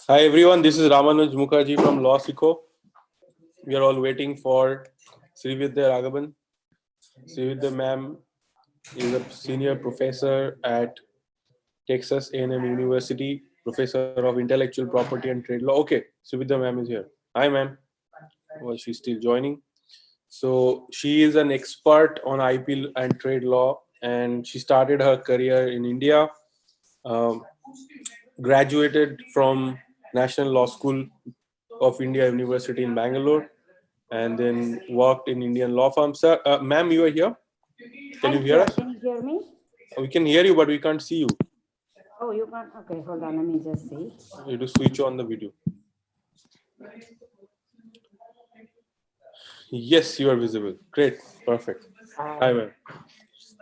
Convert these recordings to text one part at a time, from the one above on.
Hi everyone, this is Ramanuj Mukherjee from 𝗷𝗵𝗄𝗆. We are all waiting for Srividhya Ragavan. Srividhya ma'am is a senior professor at Texas A&M University, professor of intellectual property and trade law. Okay, Srividhya ma'am is here. Hi ma'am. Well, she's still joining. So she is an expert on IP and trade law, and she started her career in India. Graduated from National Law School of India University in Bangalore, and then worked in Indian law firms. Sir, ma'am, you are here? Can you hear us? Can you hear me? We can hear you, but we can't see you. Oh, you can't? Okay, hold on. Let me just see. You have to switch on the video. Yes, you are visible. Great. Perfect. Hi, ma'am.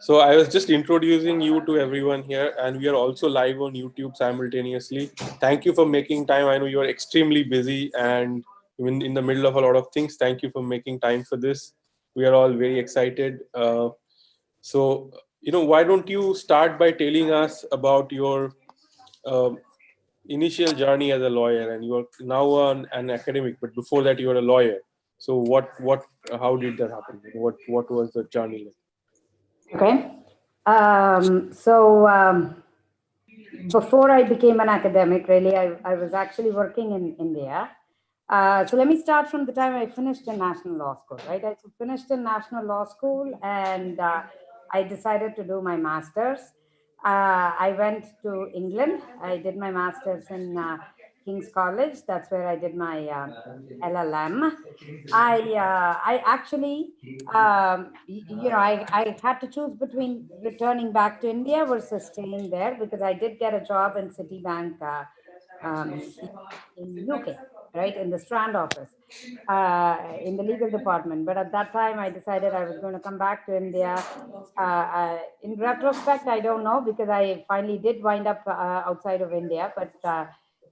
So I was just introducing you to everyone here, and we are also live on YouTube simultaneously. Thank you for making time. I know you are extremely busy and even in the middle of a lot of things. Thank you for making time for this. We are all very excited. So, why don't you start by telling us about your initial journey as a lawyer, and you are now an academic, but before that you were a lawyer. So how did that happen? What was the journey like? Okay. Before I became an academic, really, I was actually working in India. So let me start from the time I finished in National Law School, right? I finished in National Law School and I decided to do my master's. I went to England. I did my master's in King's College. That's where I did my LLM. I actually, I had to choose between returning back to India versus staying there because I did get a job in Citibank in UK, right, in the Strand office, in the legal department. But at that time, I decided I was going to come back to India. In retrospect, I don't know because I finally did wind up outside of India. But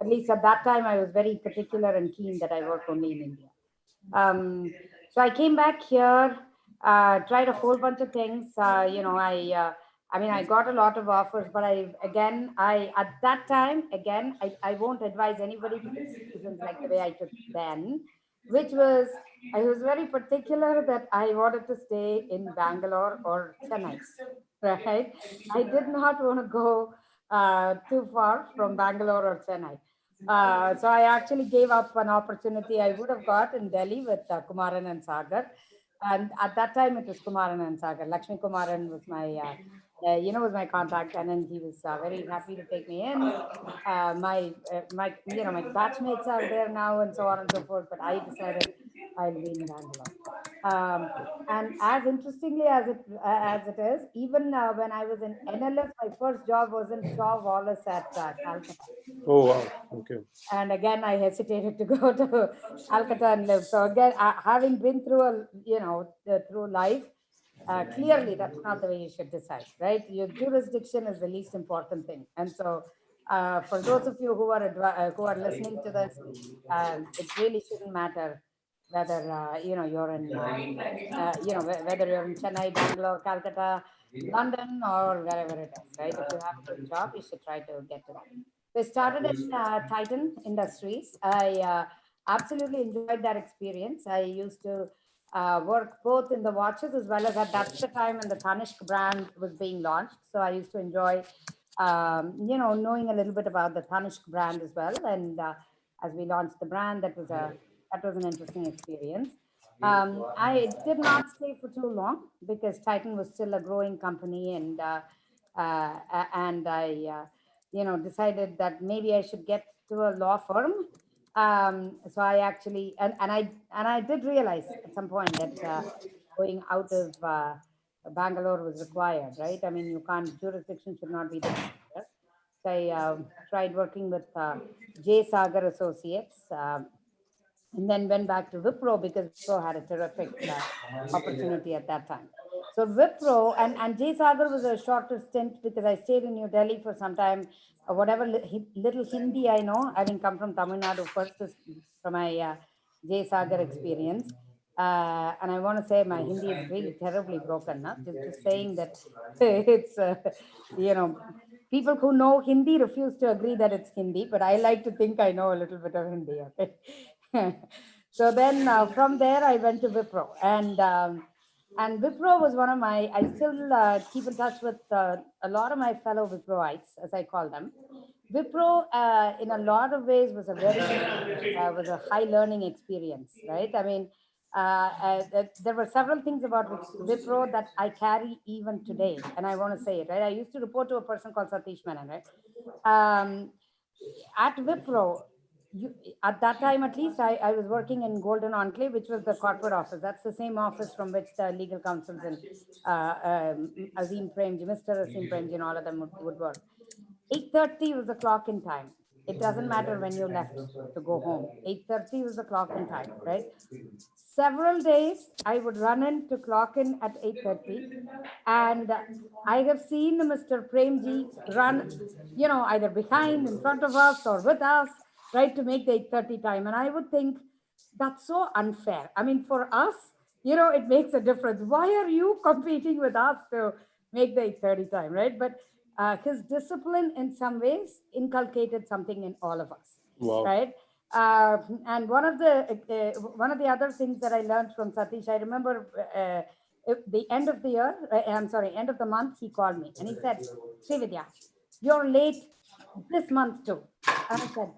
at least at that time, I was very particular and keen that I work only in India. So I came back here, tried a whole bunch of things. I got a lot of offers, but at that time, I won't advise anybody to take decisions like the way I took then, which was, I was very particular that I wanted to stay in Bangalore or Chennai, right? I did not want to go too far from Bangalore or Chennai. So I actually gave up an opportunity I would have got in Delhi with Kumaran and Sagar. And at that time, it was Kumaran and Sagar. Lakshmi Kumaran was was my contact, and then he was very happy to take me in. My batchmates are there now, and so on and so forth. But I decided I'll be in Bangalore. And as interestingly as it is, even when I was in NLS, my first job was in 𝗁𝗏𝗏𝗏 at Calcutta. Oh wow, okay. And again, I hesitated to go to Calcutta and live. So again, having been through through life, clearly that's not the way you should decide, right? Your jurisdiction is the least important thing. And so, for those of you who are listening to this, it really shouldn't matter whether you're in whether you're in Chennai, Bangalore, Calcutta, London, or wherever it is, right? If you have a good job, you should try to get to that. So I started in Titan Industries. I absolutely enjoyed that experience. I used to work both in the watches as well as that's the time when the 𝗁𝗏𝗏𝗏 brand was being launched. So I used to enjoy, knowing a little bit about the 𝗁𝗏𝗏𝗏 brand as well. And as we launched the brand, that was an interesting experience. I did not stay for too long because Titan was still a growing company, and I decided that maybe I should get to a law firm. So I actually, and I did realize at some point that going out of Bangalore was required, right? I mean, jurisdiction should not be the barrier. So I tried working with 𝗁𝗏𝗏𝗏𝗏 Associates, and then went back to Wipro because Wipro had a terrific opportunity at that time. So Wipro and 𝗁𝗏𝗏𝗏𝗏 was a shorter stint because I stayed in New Delhi for some time. Whatever little Hindi I know, having come from Tamil Nadu first from my 𝗁𝗏𝗏𝗏𝗏 experience. And I want to say my Hindi is really terribly broken. Just saying that it's, People who know Hindi refuse to agree that it's Hindi, but I like to think I know a little bit of Hindi. Okay. So then from there I went to Wipro, and Wipro was one of my. I still keep in touch with a lot of my fellow Wiproites, as I call them. Wipro, in a lot of ways, was a high learning experience, right? I mean, there were several things about Wipro that I carry even today, and I want to say it, right? I used to report to a person called Satish Menon, right? At Wipro, at that time at least, I was working in Golden Enclave, which was the corporate office. That's the same office from which the legal counsels and Mr. Azim Premji and all of them would work. 8:30 was the clock in time. It doesn't matter when you left to go home. 8:30 was the clock in time, right? Several days I would run in to clock in at 8:30, and I have seen Mr. Premji run, either behind, in front of us, or with us, right, to make the 8:30 time. And I would think that's so unfair. I mean, for us, it makes a difference. Why are you competing with us to make the 8:30 time, right? But his discipline in some ways inculcated something in all of us. Wow. Right. And one of the other things that I learned from Satish, I remember the end of the year, end of the month, he called me and he said, Srividhya, you're late this month too. And I said,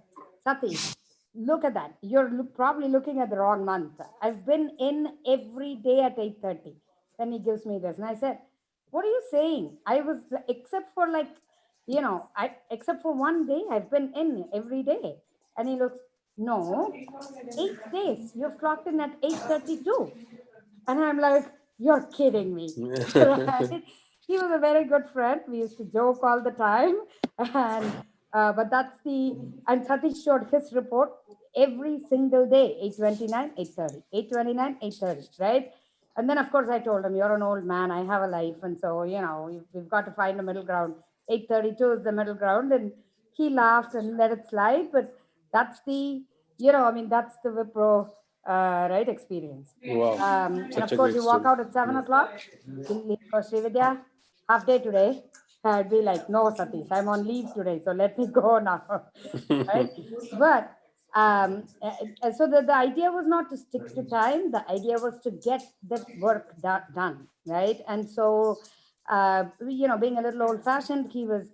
Satish, look at that. You're probably looking at the wrong month. I've been in every day at 8:30. Then he gives me this. And I said, what are you saying? I was, except for except for one day, I've been in every day. And he looks, no, 8 days. You've clocked in at 8:32. And I'm like, you're kidding me. Right? He was a very good friend. We used to joke all the time. And but and Satish showed his report every single day, 8:29, 8:30, 8:29, 8:30, right? And then, of course, I told him, you're an old man, I have a life. And so, we've got to find a middle ground. 8:32 is the middle ground. And he laughed and let it slide. But that's that's the Wipro, right, experience. Wow. And of course, you walk out at 7 o'clock, you'll leave for Srividhya, half day today. I'd be like, no, Satish, I'm on leave today, so let me go now. Right? But so the idea was not to stick to time. The idea was to get the work done, right? And so, being a little old-fashioned, he was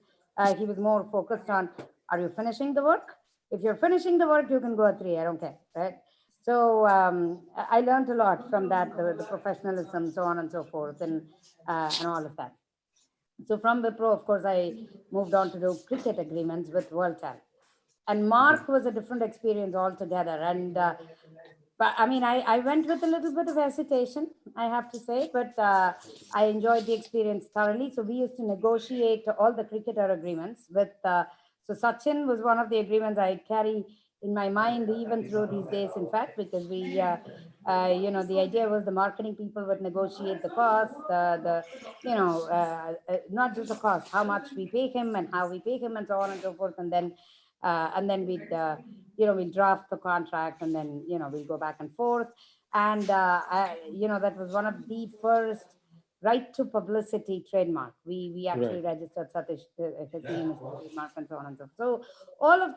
more focused on, are you finishing the work? If you're finishing the work, you can go at 3. I don't care, right? So I learned a lot from that, the professionalism, so on and so forth, and all of that. So from Wipro, of course, I moved on to do cricket agreements with 𝗀𝗲𝗃. And Mark was a different experience altogether. And but I mean, I went with a little bit of hesitation, I have to say, but I enjoyed the experience thoroughly. So we used to negotiate all the cricketer agreements with, so Sachin was one of the agreements I carry in my mind even through these days, in fact, because we, the idea was the marketing people would negotiate the cost, not just the cost, how much we pay him and how we pay him and so on and so forth. And then we'd, we'll draft the contract, and then, we'll go back and forth. And, that was one of the first right to publicity trademark. We actually registered Satish, his name is trademark, and so on and so forth. So all of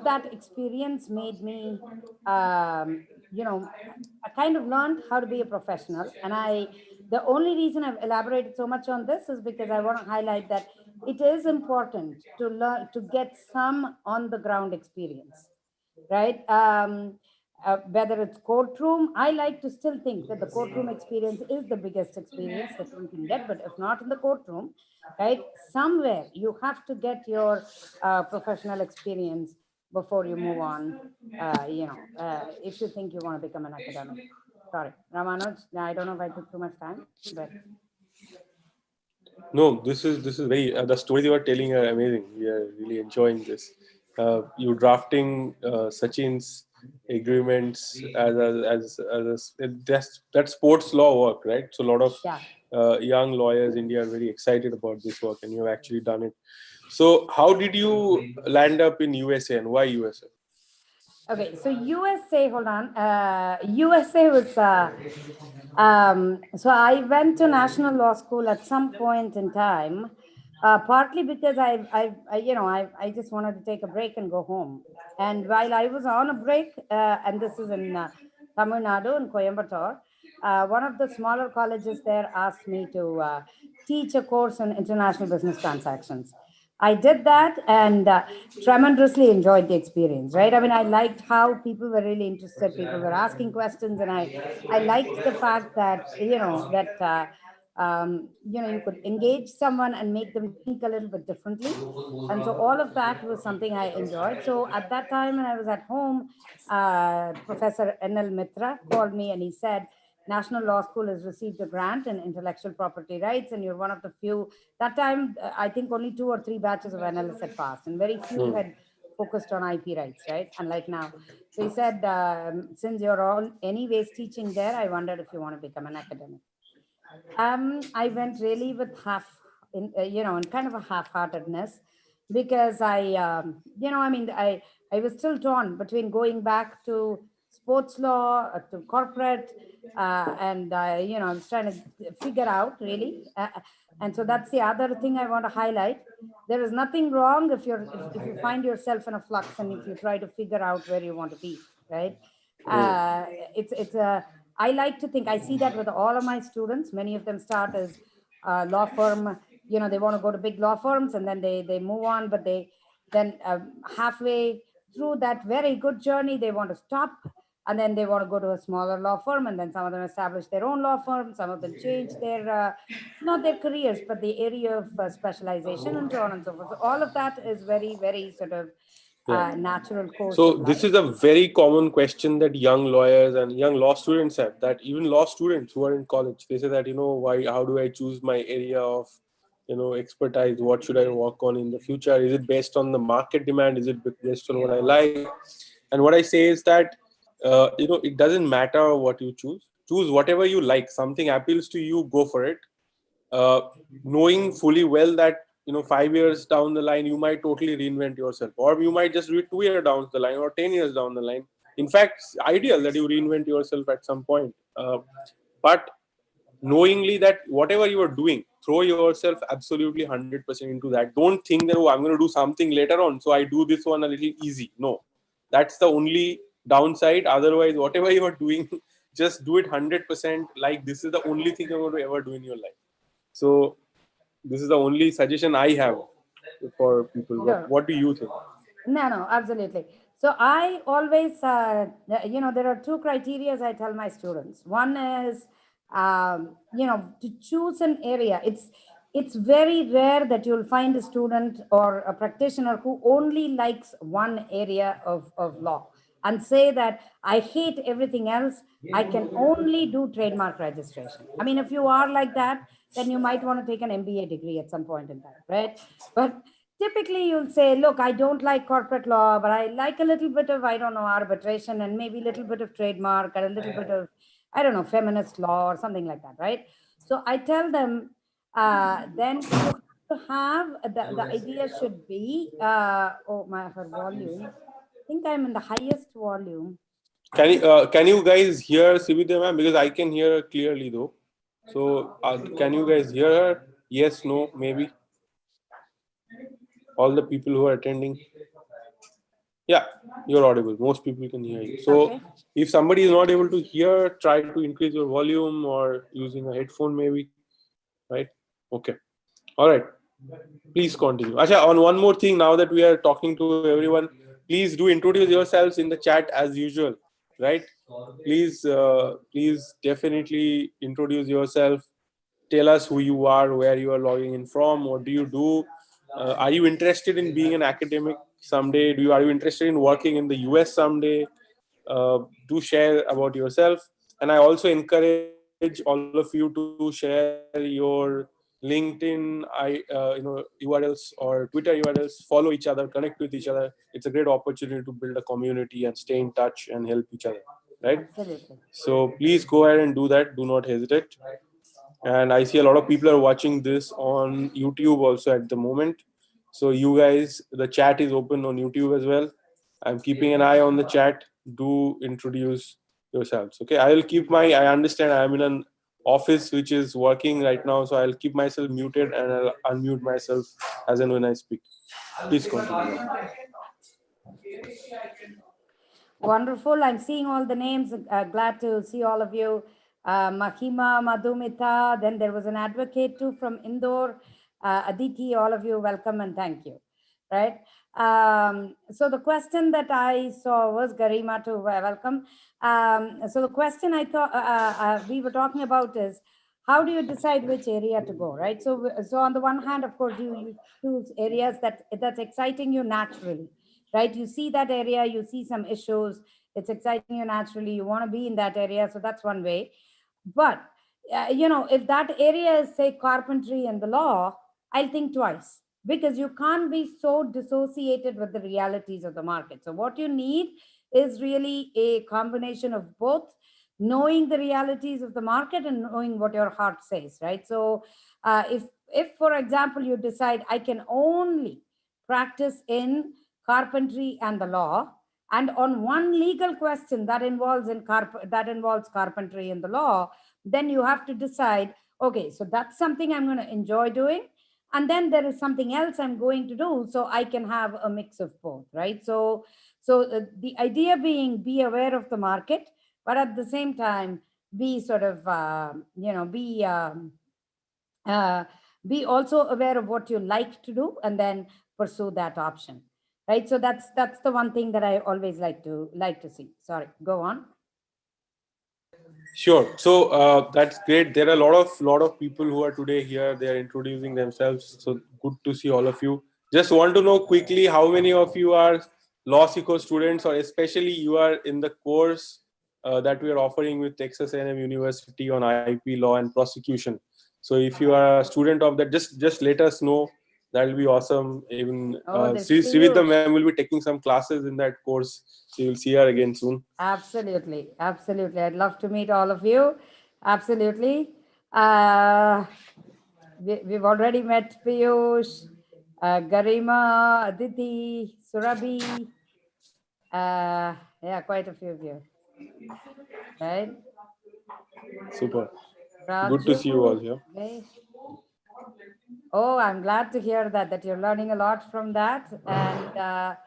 that experience made me, I kind of learned how to be a professional. And the only reason I've elaborated so much on this is because I want to highlight that it is important to learn, to get some on the ground experience, right? Whether it's courtroom, I like to still think that the courtroom experience is the biggest experience that one can get. But if not in the courtroom, right, somewhere you have to get your professional experience before you move on, if you think you want to become an academic. Sorry, Ramanuj, I don't know if I took too much time, but... No, this is very, the stories you are telling are amazing. We are really enjoying this. You drafting Sachin's agreements that's sports law work, right? So a lot of young lawyers in India are very excited about this work, and you have actually done it. So how did you land up in USA, and why USA? Okay, so USA, hold on. USA was, so I went to National Law School at some point in time. Partly because I just wanted to take a break and go home. And while I was on a break, and this is in Tamil Nadu in Coimbatore, one of the smaller colleges there asked me to teach a course on international business transactions. I did that and tremendously enjoyed the experience, right? I mean, I liked how people were really interested. People were asking questions, and I liked the fact that, you could engage someone and make them think a little bit differently. And so all of that was something I enjoyed. So at that time when I was at home, Professor N.L. Mitra called me and he said, National Law School has received a grant in intellectual property rights, and you're one of the few. That time, I think only 2 or 3 batches of NLS had passed, and very few had focused on IP rights, right? Unlike now. So he said, since you're all anyways teaching there, I wondered if you want to become an academic. I went really with in kind of a half-heartedness, because I was still torn between going back to sports law, to corporate, and I was trying to figure out really. And so that's the other thing I want to highlight. There is nothing wrong if you find yourself in a flux and if you try to figure out where you want to be, right? Uh, it's a I like to think, I see that with all of my students. Many of them start as law firm, they want to go to big law firms, and then they move on, but they then halfway through that very good journey, they want to stop, and then they want to go to a smaller law firm, and then some of them establish their own law firm, some of them change their, not their careers, but the area of specialization, and so on and so forth. So all of that is very, very sort of Yeah. natural course So of this life. is a very common question that young lawyers and young law students have, that even law students who are in college, they say that, how do I choose my area of, expertise? What should I work on in the future? Is it based on the market demand? Is it based on what I like? And what I say is that, it doesn't matter what you choose. Choose whatever you like. Something appeals to you, go for it. uh, Knowing fully well that 5 years down the line you might totally reinvent yourself, or you might just do it 2 years down the line or 10 years down the line. In fact, it's ideal that you reinvent yourself at some point. But knowingly that whatever you are doing, throw yourself absolutely 100% into that. Don't think that, oh, I'm going to do something later on, so I do this one a little easy. No, that's the only downside. Otherwise, whatever you are doing, just do it 100%, like this is the only thing you're going to ever do in your life. So this is the only suggestion I have for people. Sure. What do you think? No, absolutely. So I always, there are 2 criteria I tell my students. One is, to choose an area. It's very rare that you'll find a student or a practitioner who only likes one area of law and say that I hate everything else. I can only do trademark registration. I mean, if you are like that, then you might want to take an MBA degree at some point in time, right? But typically you'll say, look, I don't like corporate law, but I like a little bit of, I don't know, arbitration, and maybe a little bit of trademark, and a little bit of, I don't know, feminist law or something like that, right? So I tell them, then you have to have, the idea should be, her volume. I think I'm in the highest volume. Can you guys hear Srividhya ma'am? Because I can hear her clearly though. So can you guys hear her? Yes, no, maybe. All the people who are attending. Yeah, you're audible. Most people can hear you. So Okay. if somebody is not able to hear, try to increase your volume or using a headphone maybe. Right? Okay. All right. Please continue. Asha, on one more thing, now that we are talking to everyone, please do introduce yourselves in the chat as usual. Right? Please definitely introduce yourself. Tell us who you are, where you are logging in from, what do you do. Are you interested in being an academic someday? Are you interested in working in the US someday? Do share about yourself. And I also encourage all of you to share your LinkedIn URLs or Twitter URLs. Follow each other, connect with each other. It's a great opportunity to build a community and stay in touch and help each other, right? Absolutely. So please go ahead and do that. Do not hesitate. And I see a lot of people are watching this on YouTube also at the moment. So you guys, the chat is open on YouTube as well. I'm keeping an eye on the chat. Do introduce yourselves. Okay, I will keep I understand I'm in an office which is working right now, so I'll keep myself muted and I'll unmute myself as and when I speak. Please continue. Wonderful. I'm seeing all the names. Glad to see all of you. Mahima, Madhumita, then there was an advocate too from Indore. Aditi, all of you, welcome and thank you. Right. So the question that I saw was Garima too, welcome. So the question I thought we were talking about is, how do you decide which area to go, right? So on the one hand, of course, you choose areas that's exciting you naturally, right? You see that area, you see some issues, it's exciting you naturally, you want to be in that area, so that's one way. But if that area is, say, carpentry and the law, I'll think twice, because you can't be so dissociated with the realities of the market. So what you need is really a combination of both, knowing the realities of the market and knowing what your heart says, right? So if for example you decide I can only practice in carpentry and the law, and on one legal question that involves carpentry and the law, then you have to decide, okay, so that's something I'm going to enjoy doing, and then there is something else I'm going to do, so I can have a mix of both, right? So the idea being, be aware of the market, but at the same time be sort of be also aware of what you like to do and then pursue that option, right? So that's the one thing that I always like to see. Sorry, go on. Sure. So that's great. There are a lot of people who are today here. They are introducing themselves. So good to see all of you. Just want to know quickly, how many of you are 𝗷𝗄𝗃𝗄𝗏 students, or especially you are in the course that we are offering with Texas A&M University on IP law and prosecution. So if you are a student of that, just let us know. That will be awesome. Even Srividhya ma'am will be taking some classes in that course. So you'll see her again soon. Absolutely. Absolutely. I'd love to meet all of you. Absolutely. We've already met Piyush, Garima, Aditi, Surabhi. Yeah, quite a few of you. Right? Super. Raju, good to see you all here. Oh, I'm glad to hear that you're learning a lot from that. And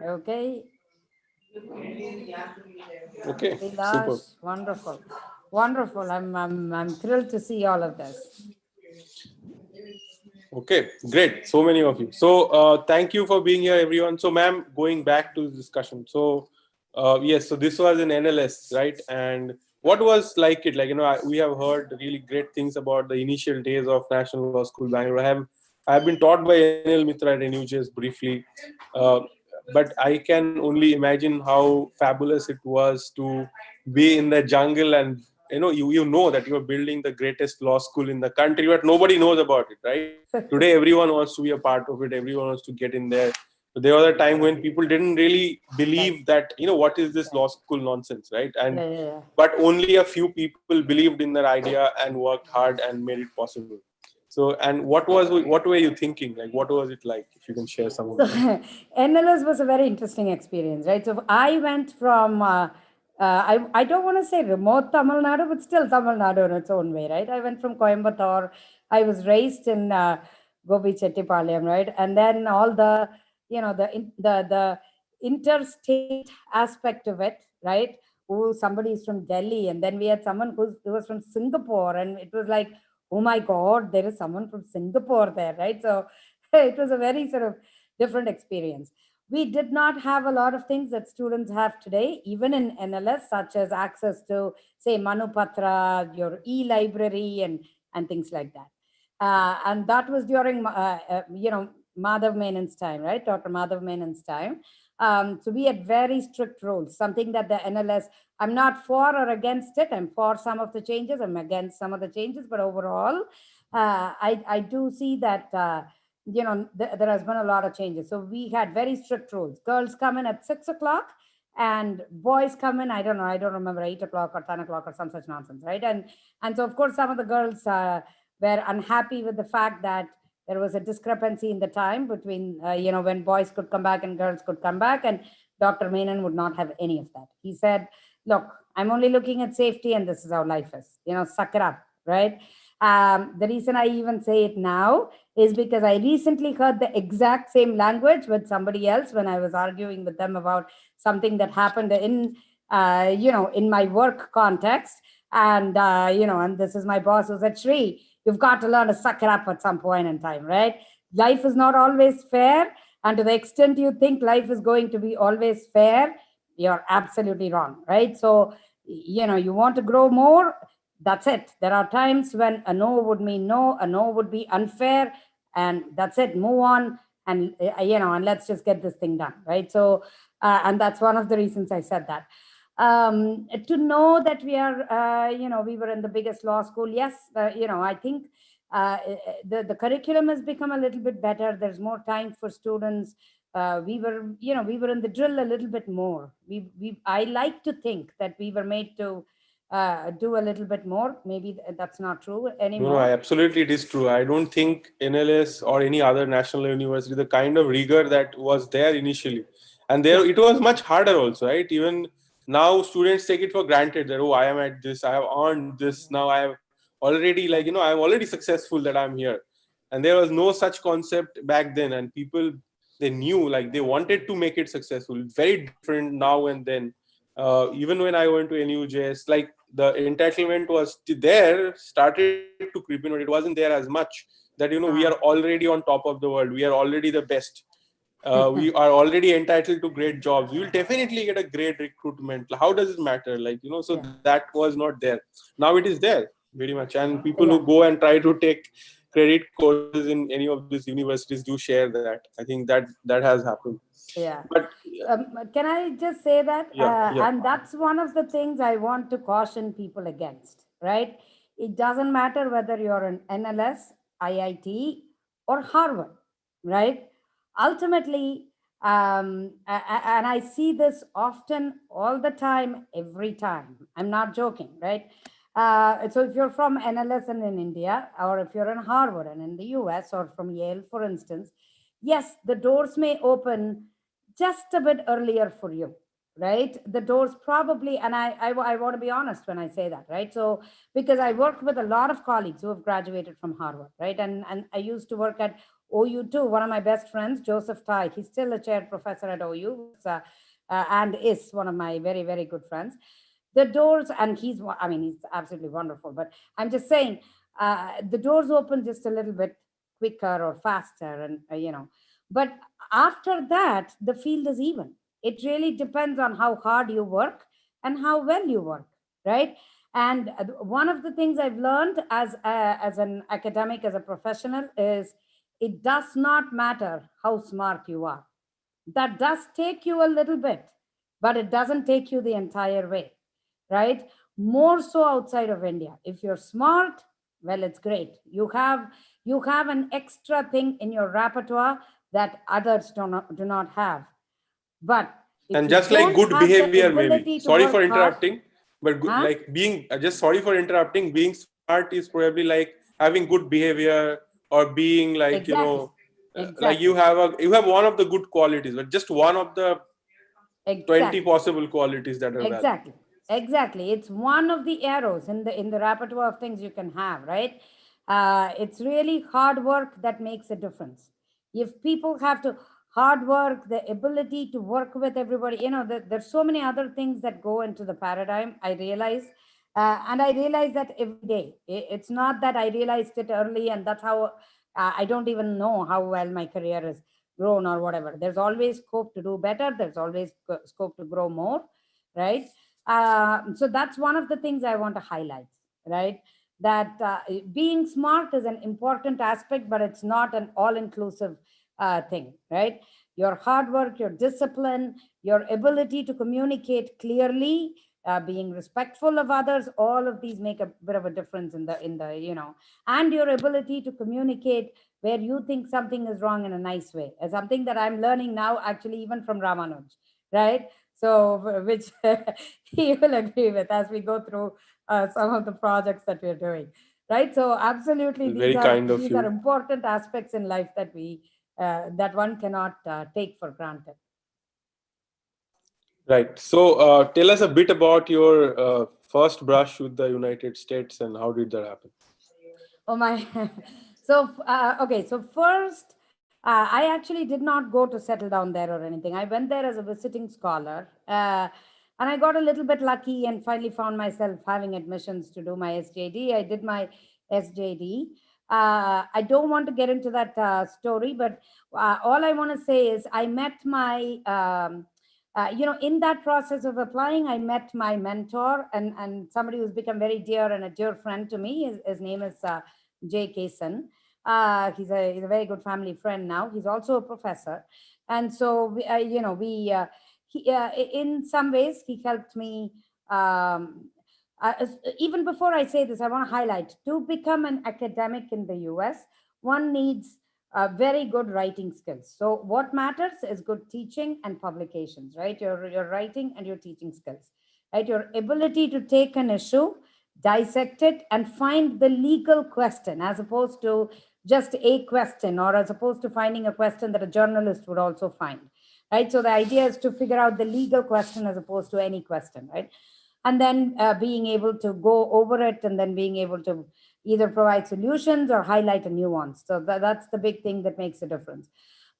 okay. Okay. Super. Wonderful. I'm thrilled to see all of this. Okay, great. So many of you. So thank you for being here, everyone. So, ma'am, going back to the discussion. So yes, so this was an NLS, right? And what was like it? Like, we have heard really great things about the initial days of National Law School Bangalore. I have been taught by NL Mitra at NUJS briefly, but I can only imagine how fabulous it was to be in the jungle, and you know that you are building the greatest law school in the country, but nobody knows about it, right? Today everyone wants to be a part of it, everyone wants to get in there. So there was a time when people didn't really believe that, what is this law school nonsense, right? And but only a few people believed in their idea and worked hard and made it possible. So, and what were you thinking? Like, what was it like? If you can share some of that. NLS was a very interesting experience, right? So I went from, I don't want to say remote Tamil Nadu, but still Tamil Nadu in its own way, right? I went from Coimbatore. I was raised in 𝗁𝗁𝗃𝗃𝗃𝗃𝗃, right? And then all the, the interstate aspect of it, right? Oh, somebody is from Delhi, and then we had someone who was from Singapore, and it was like, oh my God, there is someone from Singapore there, right? So it was a very sort of different experience. We did not have a lot of things that students have today, even in NLS, such as access to, say, Manupatra, your e-library, and things like that. And that was during, Madhav Menon's time, right? Dr. Madhav Menon's time. So we had very strict rules, something that the NLS, I'm not for or against it. I'm for some of the changes, I'm against some of the changes, but overall, I do see that, there has been a lot of changes. So we had very strict rules. Girls come in at 6 o'clock and boys come in, I don't remember, 8 o'clock or 10 o'clock or some such nonsense, right? And so, of course, some of the girls were unhappy with the fact that there was a discrepancy in the time between, when boys could come back and girls could come back, and Dr. Menon would not have any of that. He said, look, I'm only looking at safety and this is how life is, suck it up, right? The reason I even say it now is because I recently heard the exact same language with somebody else when I was arguing with them about something that happened in, in my work context. And, and this is my boss who said, Sri, you've got to learn to suck it up at some point in time, right? Life is not always fair. And to the extent you think life is going to be always fair, you're absolutely wrong, right? So, you want to grow more, that's it. There are times when a no would mean no, a no would be unfair, and that's it, move on, and and let's just get this thing done, right? So, and that's one of the reasons I said that. To know that we are, we were in the biggest law school, yes, I think the curriculum has become a little bit better. There's more time for students. We were in the drill a little bit more. I like to think that we were made to do a little bit more. Maybe that's not true anymore. No, absolutely, it is true. I don't think NLS or any other national university, the kind of rigor that was there initially, and there it was much harder also, right? Even now, students take it for granted that, oh, I am at this, I have earned this, now I have already, I'm already successful that I'm here. And there was no such concept back then, and people, they knew, they wanted to make it successful. Very different now and then. Even when I went to NUJS, the entitlement was there, started to creep in, but it wasn't there as much that, we are already on top of the world. We are already the best. We are already entitled to great jobs. We will definitely get a great recruitment. How does it matter? So that was not there. Now it is there very much. And people who go and try to take credit courses in any of these universities do share that. I think that has happened. Yeah. But can I just say that? Yeah. And that's one of the things I want to caution people against, right? It doesn't matter whether you're an NLS, IIT, or Harvard, right? Ultimately, and I see this often, all the time, every time. I'm not joking, right? So if you're from NLS and in India, or if you're in Harvard and in the US, or from Yale, for instance, yes, the doors may open just a bit earlier for you, right? The doors probably, and I want to be honest when I say that, right? So, because I work with a lot of colleagues who have graduated from Harvard, right? And I used to work at OU too. One of my best friends, 𝗁𝗲𝗍, he's still a chair professor at OU, and is one of my very, very good friends. The doors, and he's absolutely wonderful, but I'm just saying, the doors open just a little bit quicker or faster, and but after that, the field is even. It really depends on how hard you work and how well you work, right? And one of the things I've learned as an academic, as a professional, is it does not matter how smart you are. That does take you a little bit, but it doesn't take you the entire way, right? More so outside of India. If you're smart, well, it's great. You have an extra thing in your repertoire that others do not have. But and just like good behavior, maybe. Sorry for interrupting, but sorry for interrupting. Being smart is probably like having good behavior, or being exactly. you have one of the good qualities, but just one of the 20 possible qualities that are Exactly. It's one of the arrows in the repertoire of things you can have, right? It's really hard work that makes a difference. If people have to hard work, the ability to work with everybody, there's so many other things that go into the paradigm, I realize. And I realize that every day. It's not that I realized it early and that's how I don't even know how well my career has grown or whatever. There's always scope to do better. There's always scope to grow more, right? So that's one of the things I want to highlight, right? That being smart is an important aspect, but it's not an all-inclusive thing, right? Your hard work, your discipline, your ability to communicate clearly, being respectful of others, all of these make a bit of a difference in the and your ability to communicate where you think something is wrong in a nice way, is something that I'm learning now, actually, even from Ramanuj, right? So, which he will agree with as we go through some of the projects that we're doing, right? So, absolutely, these are important aspects in life that that one cannot take for granted. Right. So tell us a bit about your first brush with the United States and how did that happen? Oh my. Okay. So first, I actually did not go to settle down there or anything. I went there as a visiting scholar. And I got a little bit lucky and finally found myself having admissions to do my SJD. I did my SJD. I don't want to get into that story, but all I want to say is I met my, in that process of applying, I met my mentor and somebody who's become very dear and a dear friend to me. His name is 𝗂𝗍𝗃𝗍𝗆. He's a very good family friend now. He's also a professor. And so, in some ways, he helped me. Even before I say this, I want to highlight to become an academic in the US, one needs very good writing skills. So what matters is good teaching and publications, right? Your writing and your teaching skills, right? Your ability to take an issue, dissect it, and find the legal question as opposed to just a question, or as opposed to finding a question that a journalist would also find, right? So the idea is to figure out the legal question as opposed to any question, right? And then being able to go over it and then being able to either provide solutions or highlight a nuance. So that's the big thing that makes a difference.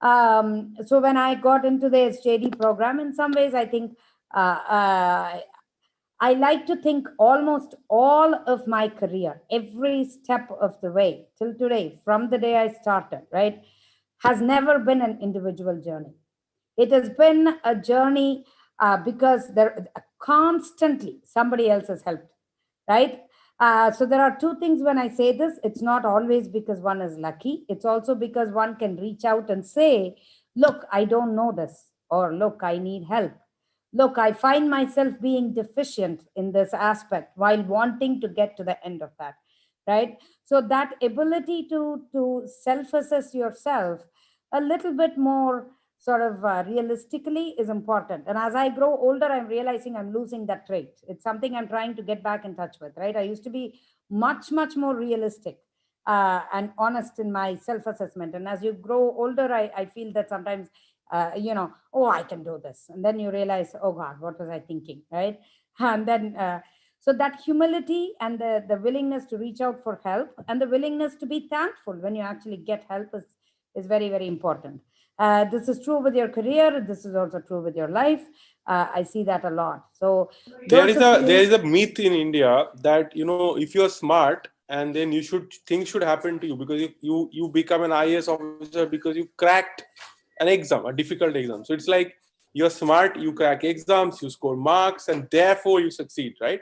So when I got into the SJD program, in some ways, I think I like to think almost all of my career, every step of the way till today, from the day I started, right, has never been an individual journey. It has been a journey because there constantly somebody else has helped, right? So there are two things when I say this. It's not always because one is lucky. It's also because one can reach out and say, look, I don't know this, or look, I need help. Look, I find myself being deficient in this aspect while wanting to get to the end of that, right? So that ability to self-assess yourself a little bit more sort of realistically is important. And as I grow older, I'm realizing I'm losing that trait. It's something I'm trying to get back in touch with, right? I used to be much, much more realistic and honest in my self-assessment. And as you grow older, I feel that sometimes, oh, I can do this. And then you realize, oh God, what was I thinking, right? And then, so that humility and the willingness to reach out for help and the willingness to be thankful when you actually get help is very, very important. This is true with your career. This is also true with your life. I see that a lot. So those of There you, is a myth in India that if you're smart and then things should happen to you because you become an IAS officer because you cracked an exam, a difficult exam. So it's like you're smart, you crack exams, you score marks, and therefore you succeed, right?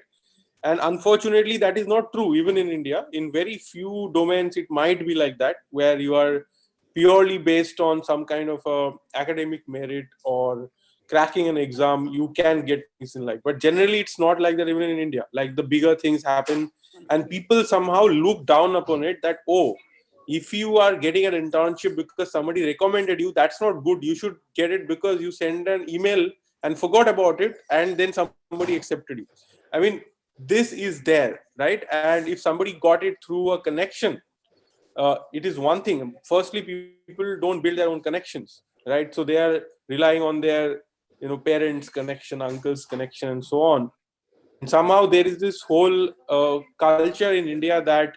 And unfortunately, that is not true. Even in India, in very few domains, it might be like that, where you are purely based on some kind of academic merit or cracking an exam, you can get things in life. But generally, it's not like that even in India. Like the bigger things happen, and people somehow look down upon it that, oh, if you are getting an internship because somebody recommended you, that's not good. You should get it because you send an email and forgot about it, and then somebody accepted you. I mean, this is there, right? And if somebody got it through a connection, it is one thing. Firstly, people don't build their own connections, right? So they are relying on their parents connection, uncles connection, and so on. And somehow there is this whole culture in India that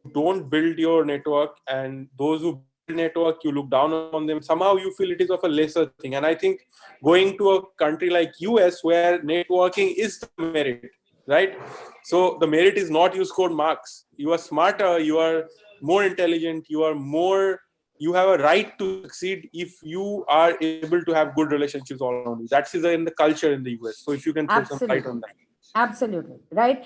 you don't build your network, and those who build network, you look down on them. Somehow you feel it is of a lesser thing. And I think going to a country like US where networking is the merit, right? So the merit is not you scored marks. You are smarter, you are more intelligent, you have a right to succeed if you are able to have good relationships all around you. That's in the culture in the US. So if you can throw some light absolutely. on that. Absolutely, right?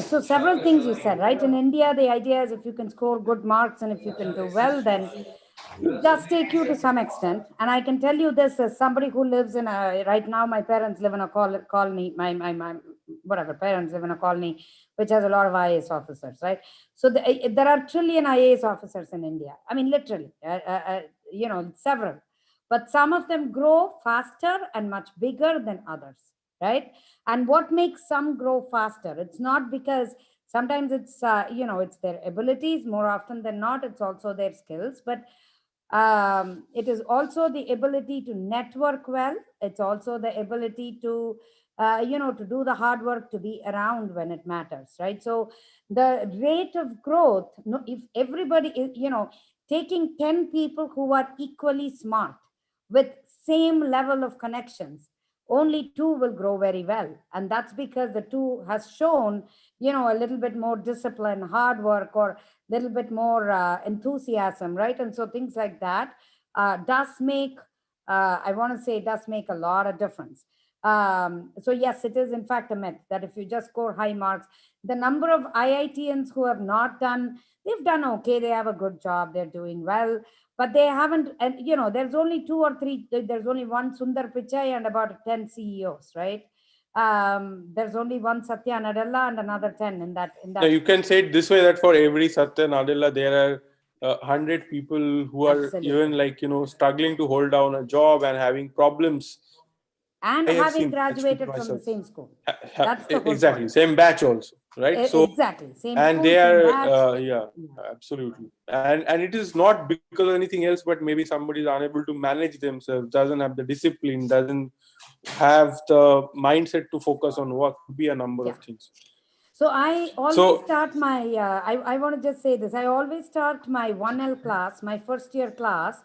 So several things you said, right? In India, the idea is if you can score good marks and if you can do well, then it does take you to some extent. And I can tell you this as somebody who lives in right now, my parents live in a colony, my whatever, parents live in a colony, which has a lot of IAS officers, right? So there are trillion IAS officers in India. I mean, literally, several. But some of them grow faster and much bigger than others, right? And what makes some grow faster? It's not because sometimes it's it's their abilities. More often than not, it's also their skills. But It is also the ability to network well. It's also the ability to, to do the hard work, to be around when it matters, right? So the rate of growth, if everybody is, taking 10 people who are equally smart with same level of connections, only two will grow very well. And that's because the two has shown, a little bit more discipline, hard work, or little bit more enthusiasm, right? And so things like that does make, I want to say, does make a lot of difference. So yes, it is in fact a myth that if you just score high marks, the number of IITians who have not done, they've done okay, they have a good job, they're doing well, but they haven't, and there's only two or three, there's only one 𝗁𝗿𝗱𝗃𝗍 and about 10 CEOs, right? There's only one Satya Nadella and another 10 in that. Now you can say it this way, that for every Satya Nadella, there are 100 people who are Absolutely. even struggling to hold down a job and having problems. And I have having seen graduated from the myself. same school. That's the whole Exactly, point. same batch also, right? So Exactly, same and school, they same are batch. yeah, absolutely. And it is not because of anything else, but maybe somebody is unable to manage themselves, doesn't have the discipline, doesn't have the mindset to focus on work. Could be a number of things. So I always start my, I want to just say this, I always start my 1L class, my first year class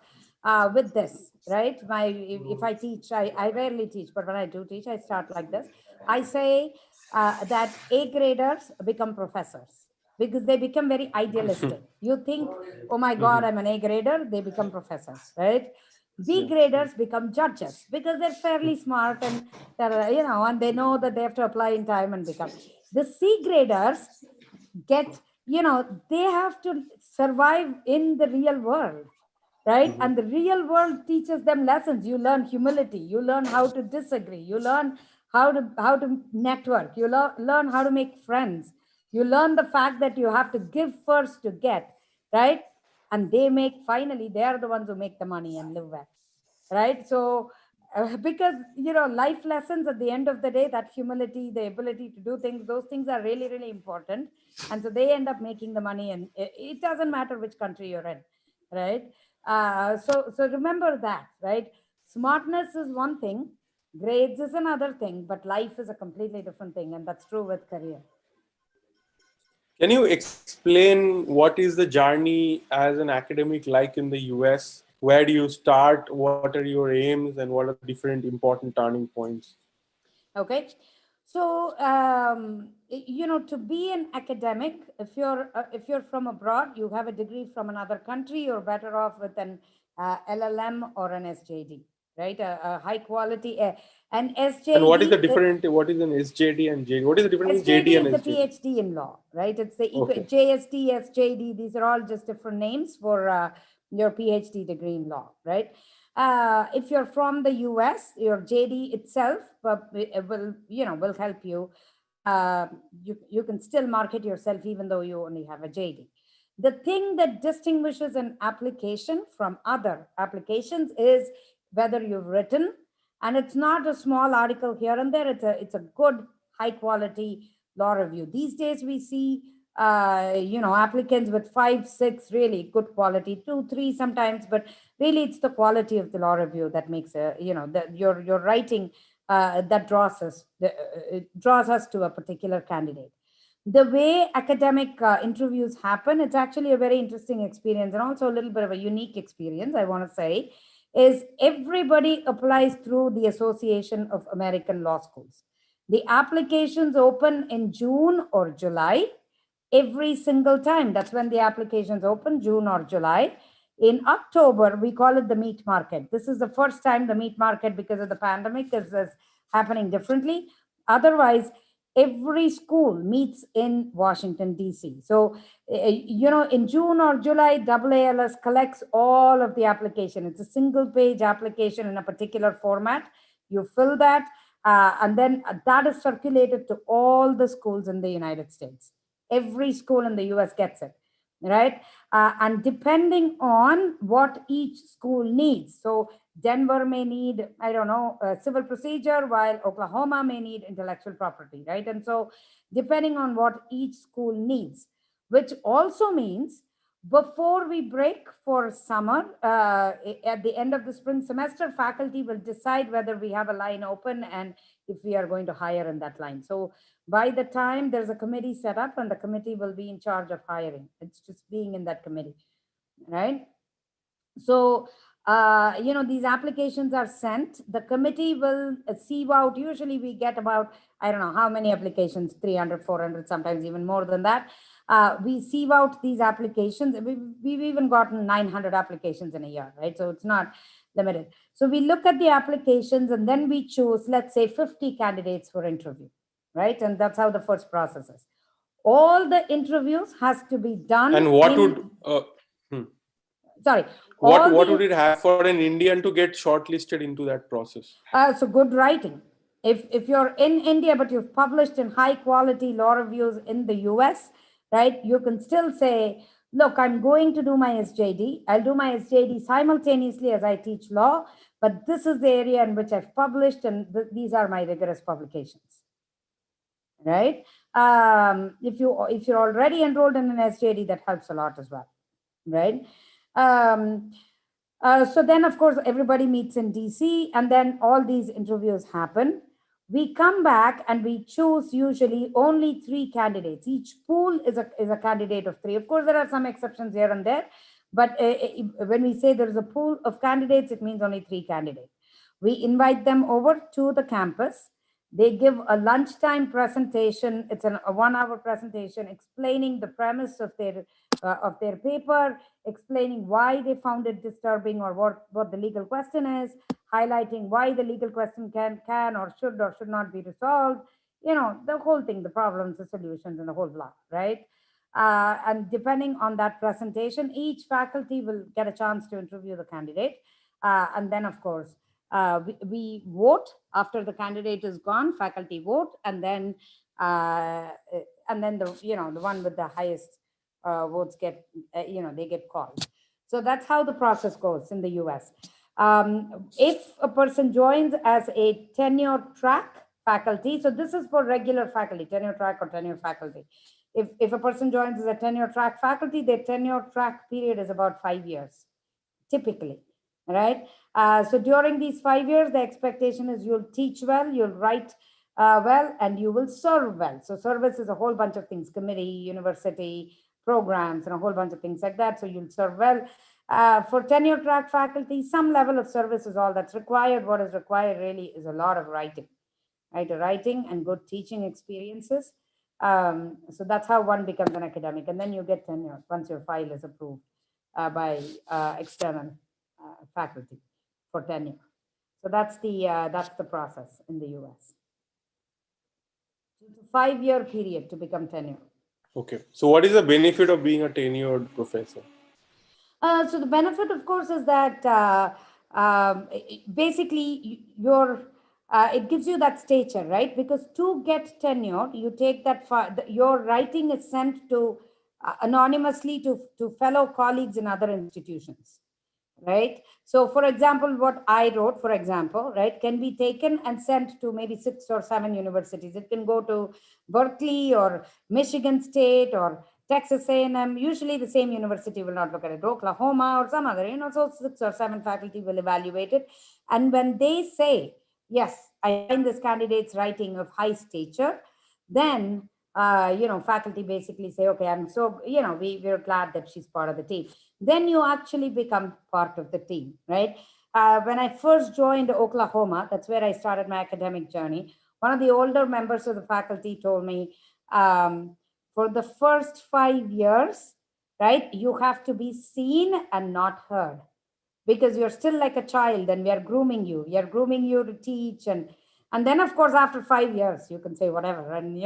with this, right? If I teach, I rarely teach, but when I do teach, I start like this. I say that A graders become professors because they become very idealistic. You think, oh my God, I'm an A grader, they become professors, right? B graders become judges because they're fairly smart and they're, and they know that they have to apply in time and become. The C graders get, they have to survive in the real world, right? And the real world teaches them lessons. You learn humility, you learn how to disagree, you learn how to network, you learn how to make friends, you learn the fact that you have to give first to get, right? And finally they are the ones who make the money and live well, right? So because life lessons at the end of the day, that humility, the ability to do things, those things are really, really important. And so they end up making the money, and it doesn't matter which country you're in, right? So remember that, right? Smartness is one thing, grades is another thing, but life is a completely different thing, and that's true with career. Can you explain what is the journey as an academic like in the US? Where do you start? What are your aims, and what are the different important turning points? Okay. So, to be an academic, if you're from abroad, you have a degree from another country, you're better off with an LLM or an SJD, right? A high quality, an SJD. And what is the different? What is an SJD and JD? What is the difference between JD and SJD is SJD? the PhD in law, right? It's the JST, SJD. These are all just different names for your PhD degree in law, right? If you're from the US, your JD itself will help you. You can still market yourself even though you only have a JD. The thing that distinguishes an application from other applications is whether you've written, and it's not a small article here and there. It's a good, high quality law review. These days we see applicants with 5, 6 really good quality, 2, 3 sometimes, but really it's the quality of the law review that makes your writing that draws us to a particular candidate. The way academic interviews happen, it's actually a very interesting experience, and also a little bit of a unique experience, I want to say, is everybody applies through the Association of American Law Schools. The applications open in June or July every single time. That's when the applications open, June or July. In October, we call it the meat market. This is the first time the meat market, because of the pandemic, is happening differently. Otherwise, every school meets in Washington, D.C. So, in June or July, AALS collects all of the application. It's a single page application in a particular format. You fill that, and then that is circulated to all the schools in the United States. Every school in the US gets it, right? And depending on what each school needs. So Denver may need, I don't know, civil procedure, while Oklahoma may need intellectual property, right? And so depending on what each school needs, which also means Before we break for summer, at the end of the spring semester, faculty will decide whether we have a line open and if we are going to hire in that line. So by the time there's a committee set up and the committee will be in charge of hiring. It's just being in that committee, right? So, these applications are sent. The committee will sieve out. Usually we get about, I don't know how many applications, 300, 400, sometimes even more than that. We sieve out these applications. We've even gotten 900 applications in a year, right? So it's not limited. So we look at the applications and then we choose, let's say 50 candidates for interview, right? And that's how the first process is. All the interviews has to be done. And what would... Sorry. What would it have for an Indian to get shortlisted into that process? So good writing. If you're in India, but you've published in high quality law reviews in the US, right, you can still say, look, I'm going to do my SJD. I'll do my SJD simultaneously as I teach law, but this is the area in which I've published and these are my rigorous publications, right? If you're already enrolled in an SJD, that helps a lot as well, right? So then, of course, everybody meets in DC and then all these interviews happen. We come back and we choose usually only 3 candidates. Each pool is a candidate of 3. Of course, there are some exceptions here and there, but when we say there is a pool of candidates, it means only 3 candidates. We invite them over to the campus. They give a lunchtime presentation. It's a 1-hour presentation explaining the premise of their paper, explaining why they found it disturbing or what the legal question is, highlighting why the legal question can or should not be resolved. The whole thing, the problems, the solutions, and the whole blah, right? And depending on that presentation, each faculty will get a chance to interview the candidate. And then, of course, we vote after the candidate is gone. Faculty vote, and then the one with the highest votes get they get called. So that's how the process goes in the US. If a person joins as a tenure track faculty, so this is for regular faculty, tenure track or tenure faculty. If a person joins as a tenure track faculty, their tenure track period is about 5 years, typically. Right. So during these 5 years, the expectation is you'll teach well, you'll write well, and you will serve well. So service is a whole bunch of things, committee, university, programs, and a whole bunch of things like that. So you'll serve well. For tenure track faculty, some level of service is all that's required. What is required really is a lot of writing, right? Writing and good teaching experiences. So that's how one becomes an academic. And then you get tenure once your file is approved by external faculty for tenure. So that's the process in the US. It's a 5-year period to become tenure. Okay. So what is the benefit of being a tenured professor? So the benefit, of course, is that basically it gives you that stature, right? Because to get tenured, you take that your writing is sent to anonymously to fellow colleagues in other institutions. Right. So, for example, what I wrote, for example, right, can be taken and sent to maybe 6 or 7 universities. It can go to Berkeley or Michigan State or Texas A&M. Usually the same university will not look at it, Oklahoma or some other, so 6 or 7 faculty will evaluate it. And when they say, yes, I find this candidate's writing of high stature, then faculty basically say, okay, I'm so, we're glad that she's part of the team. Then you actually become part of the team, right? When I first joined Oklahoma, that's where I started my academic journey. One of the older members of the faculty told me, for the first 5 years, right, you have to be seen and not heard, because you're still like a child and we are grooming you. We are grooming you to teach. And then, of course, after 5 years, you can say whatever. And,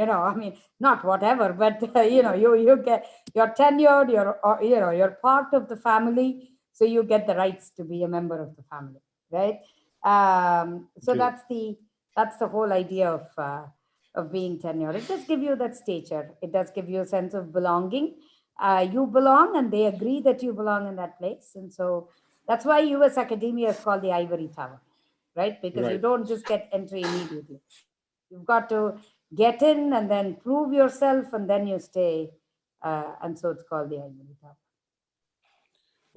not whatever, but, you get, you're tenured, you're part of the family. So you get the rights to be a member of the family, right? So that's the whole idea of being tenured. It does give you that stature. It does give you a sense of belonging. You belong and they agree that you belong in that place. And so that's why US academia is called the ivory tower. Right? Because you don't just get entry immediately. You've got to get in and then prove yourself and then you stay. And so it's called the ivory tower.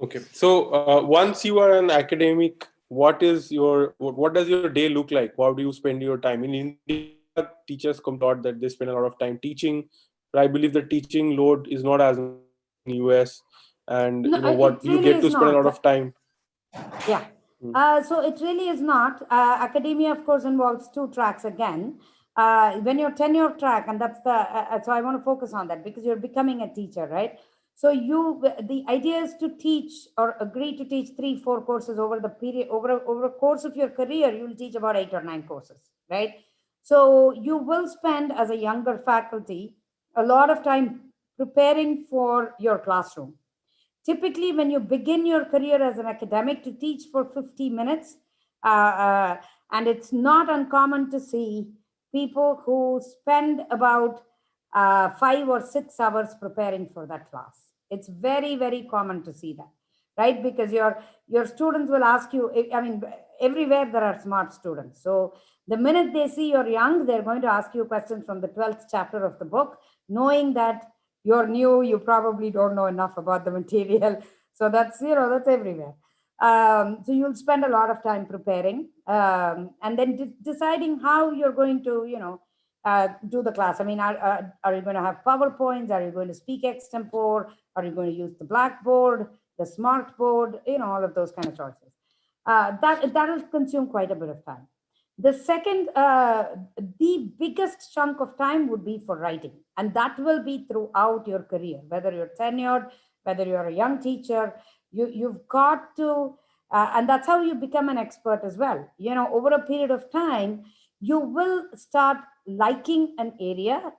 Okay. So once you are an academic, what does your day look like? How do you spend your time? In India, teachers complain that they spend a lot of time teaching. But I believe the teaching load is not as much in US, and No, what it you really get to is spend a lot not. of time. Yeah. Hmm. So it really is not. Academia, of course, involves two tracks again. When you're tenure track, and that's so I want to focus on that because you're becoming a teacher, right? So the idea is to teach or agree to teach 3-4 courses over the period, over a course of your career, you'll teach about 8 or 9 courses, right? So you will spend as a younger faculty a lot of time preparing for your classroom. Typically, when you begin your career as an academic, to teach for 50 minutes, uh, uh, and it's not uncommon to see people who spend about 5 or 6 hours preparing for that class. It's very, very common to see that, right? Because your students will ask you, I mean, everywhere there are smart students. So the minute they see you're young, they're going to ask you questions from the 12th chapter of the book, knowing that you're new, you probably don't know enough about the material. So that's everywhere. So you'll spend a lot of time preparing, and then deciding how you're going to do the class. I mean, are you going to have PowerPoints? Are you going to speak extempore? Are you going to use the Blackboard, the smart board? All of those kind of choices. That'll consume quite a bit of time. The second, the biggest chunk of time would be for writing, and that will be throughout your career, whether you're tenured, whether you're a young teacher. You've got to, and that's how you become an expert as well. Over a period of time, you will start liking an area,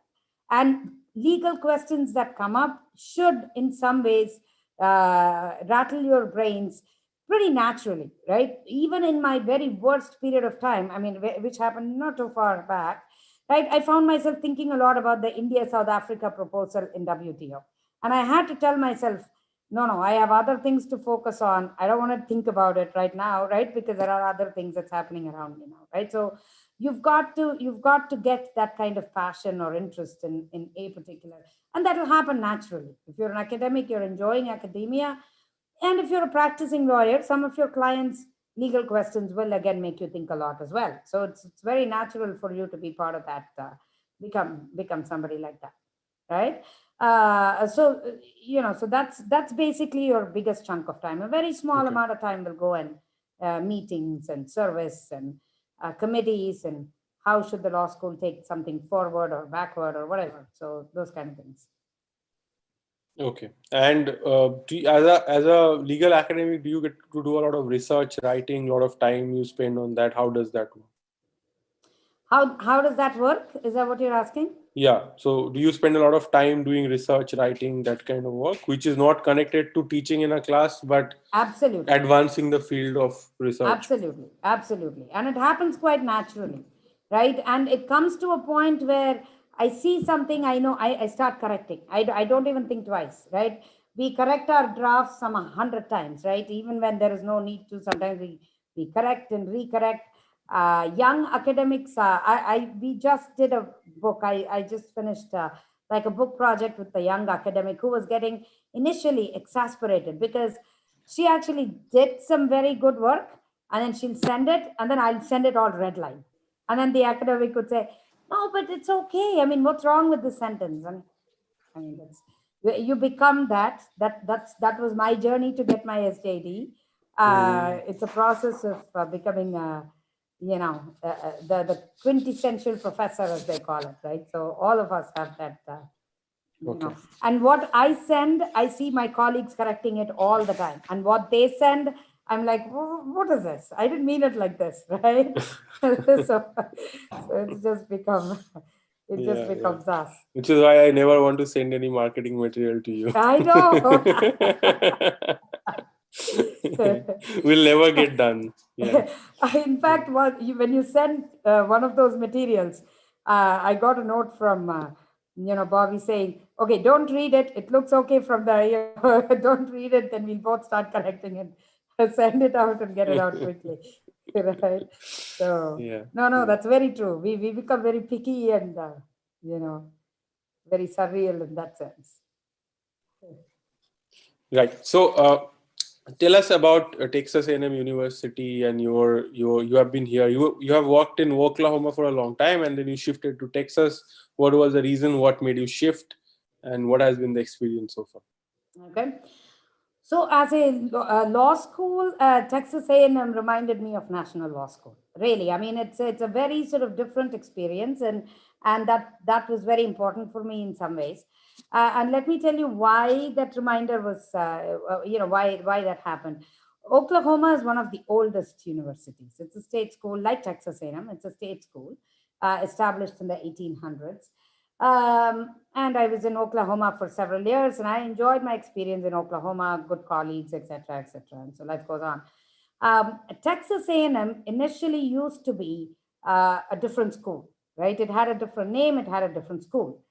and legal questions that come up should, in some ways, rattle your brains pretty naturally, right? Even in my very worst period of time, I mean, which happened not too far back, right? I found myself thinking a lot about the India-South Africa proposal in WTO. And I had to tell myself, no, I have other things to focus on. I don't want to think about it right now, right? Because there are other things that's happening around me now, right? So you've got to get that kind of passion or interest in a particular, and that will happen naturally. If you're an academic, you're enjoying academia, and if you're a practicing lawyer, some of your clients' legal questions will again make you think a lot as well. So it's very natural for you to be part of that, become somebody like that, right? So that's basically your biggest chunk of time. A very small Okay. amount of time will go in meetings and service and committees, and how should the law school take something forward or backward or whatever. So those kind of things. Okay. And as a legal academic, do you get to do a lot of research, writing, a lot of time you spend on that? How does that work? How does that work? Is that what you're asking? Yeah. So do you spend a lot of time doing research, writing, that kind of work, which is not connected to teaching in a class, but Absolutely. advancing the field of research? Absolutely. And it happens quite naturally, right? And it comes to a point where I see something, I know, I start correcting. I don't even think twice, right? We correct our drafts some 100 times, right? Even when there is no need to, sometimes we correct and recorrect. Young academics, we just did a book. I just finished like a book project with a young academic who was getting initially exasperated because she actually did some very good work, and then she'll send it, and then I'll send it all red line. And then the academic would say, no, but it's okay. I mean, what's wrong with this sentence? And I mean, you become that was my journey to get my SJD. It's a process of becoming the quintessential professor, as they call it, right? So all of us have that. Okay. And what I send, I see my colleagues correcting it all the time. And what they send, I'm like, what is this? I didn't mean it like this, right? so it's just become, it just Yeah. becomes us. Which is why I never want to send any marketing material to you. I know. Will never get done. Yeah. In fact, when you send one of those materials, I got a note from Bobby saying, "Okay, don't read it. It looks okay from the don't read it. Then we'll both start correcting it. Send it out and get it out quickly." Right? So Yeah. no, that's very true. We become very picky and very surreal in that sense. Right. So Tell us about Texas A&M University, and you have been here. You have worked in Oklahoma for a long time, and then you shifted to Texas. What was the reason? What made you shift, and what has been the experience so far? Okay. So as a law school, Texas A&M reminded me of National Law School. Really, I mean, it's a very sort of different experience, and that was very important for me in some ways. And let me tell you why that reminder was, why that happened. Oklahoma is one of the oldest universities. It's a state school like Texas A&M. It's a state school established in the 1800s. And I was in Oklahoma for several years, and I enjoyed my experience in Oklahoma, good colleagues, etc., etc. And so life goes on. Texas A&M initially used to be a different school, right? It had a different name, it had a different school.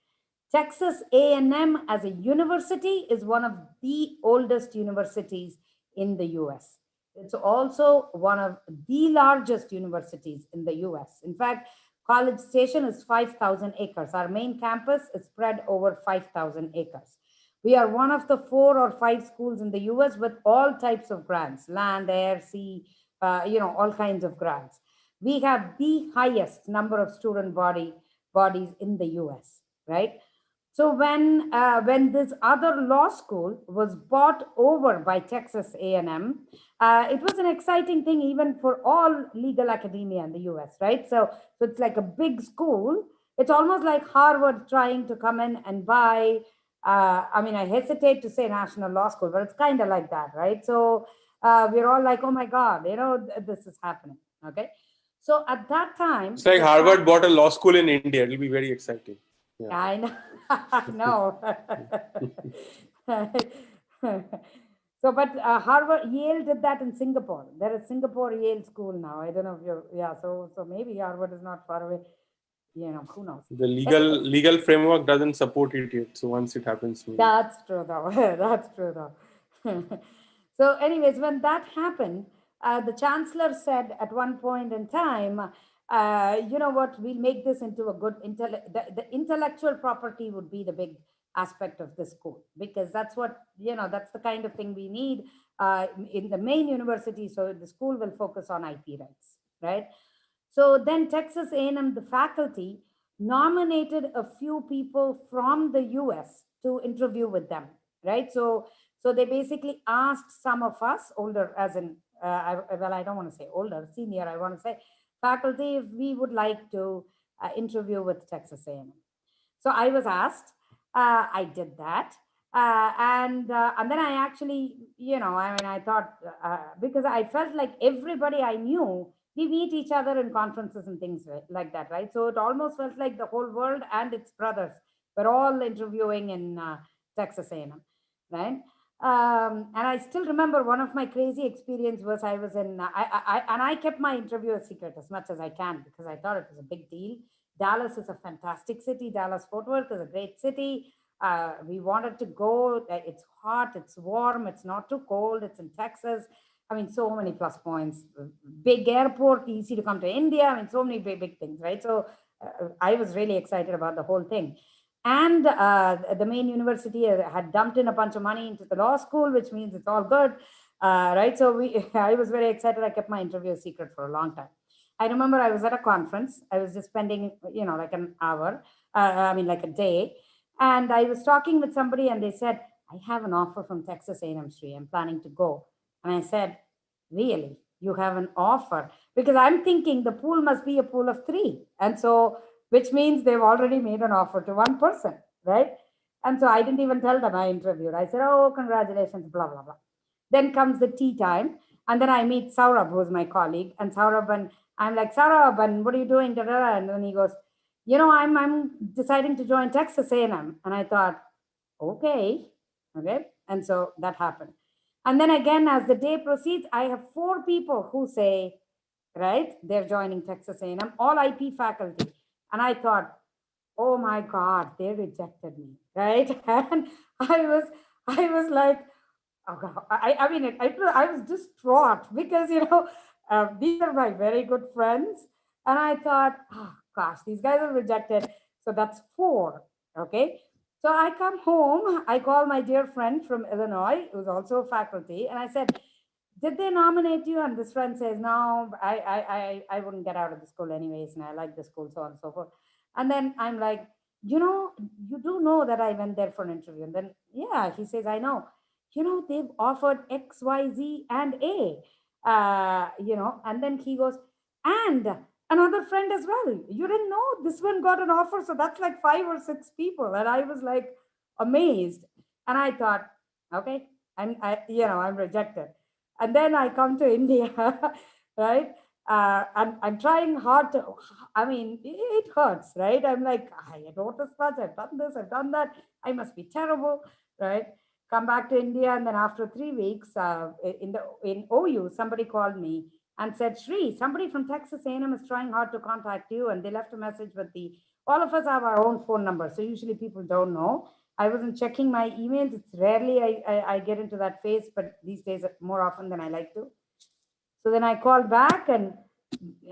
Texas A&M as a university is one of the oldest universities in the US. It's also one of the largest universities in the US. In fact, College Station is 5,000 acres. Our main campus is spread over 5,000 acres. We are one of the 4 or 5 schools in the US with all types of grants, land, air, sea, all kinds of grants. We have the highest number of student bodies in the US, right? So when this other law school was bought over by Texas A&M, it was an exciting thing even for all legal academia in the US, right? So it's like a big school. It's almost like Harvard trying to come in and buy. I hesitate to say National Law School, but it's kind of like that, right? So we're all like, oh my God, this is happening. Okay. So at that time, it's like Harvard bought a law school in India. It'll be very exciting. Yeah. I know. No. So, but Yale did that in Singapore. There is Singapore Yale School now. I don't know if you're, yeah. So maybe Harvard is not far away. Who knows? The legal framework doesn't support it yet. So once it happens, maybe. That's true, though. That's true, though. So, anyways, when that happened, the chancellor said at one point in time, you know what, we'll make this into a good the intellectual property would be the big aspect of the school, because that's what, that's the kind of thing we need in the main university. So the school will focus on IP rights, right? So then Texas A&M, the faculty nominated a few people from the US to interview with them, right? So they basically asked some of us, older, as in, I don't want to say older, senior, I want to say faculty, if we would like to interview with Texas A&M. So I was asked, I did that. And then I actually, I thought, because I felt like everybody I knew, we meet each other in conferences and things like that, right? So it almost felt like the whole world and its brothers were all interviewing in Texas A&M, right? And I still remember one of my crazy experience was I was in, I kept my interview a secret as much as I can, because I thought it was a big deal. Dallas is a fantastic city. Dallas-Fort Worth is a great city. We wanted to go. It's hot, it's warm, it's not too cold, it's in Texas. I mean, so many plus points. Big airport, easy to come to India. I mean, so many big things, right? So I was really excited about the whole thing. And the main university had dumped in a bunch of money into the law school, which means it's all good, right? So I was very excited. I kept my interview a secret for a long time. I remember I was at a conference. I was just spending, like an hour, like a day. And I was talking with somebody and they said, I have an offer from Texas A&M, Sri. I'm planning to go. And I said, really? You have an offer? Because I'm thinking the pool must be a pool of 3. And so, which means they've already made an offer to one person, right? And so I didn't even tell them I interviewed. I said, oh, congratulations, blah, blah, blah. Then comes the tea time. And then I meet Saurabh, who's my colleague. And Saurabh, and I'm like, Saurabh, and what are you doing? And then he goes, I'm deciding to join Texas A&M. And I thought, okay. And so that happened. And then again, as the day proceeds, I have 4 people who say, right, they're joining Texas A&M, all IP faculty. And I thought, oh my God, they rejected me, right? And I was like, oh God. I was distraught because, these are my very good friends. And I thought, oh gosh, these guys are rejected. So that's 4, okay? So I come home, I call my dear friend from Illinois, who's also a faculty, and I said, did they nominate you? And this friend says, no, I wouldn't get out of the school anyways, and I like the school, so on and so forth. And then I'm like, you do know that I went there for an interview. And then, yeah, he says, I know. They've offered X, Y, Z, and A. And then he goes, and another friend as well. You didn't know this one got an offer. So that's like 5 or 6 people. And I was like amazed. And I thought, okay, I'm rejected. And then I come to India, right? I'm trying hard to, I mean, it hurts, right? I'm like, I wrote this much, I've done this, I've done that. I must be terrible, right? Come back to India. And then after 3 weeks in OU, somebody called me and said, Sri, somebody from Texas A&M is trying hard to contact you. And they left a message with all of us have our own phone number. So usually people don't know. I wasn't checking my emails. It's rarely I get into that phase, but these days more often than I like to. So then I called back, and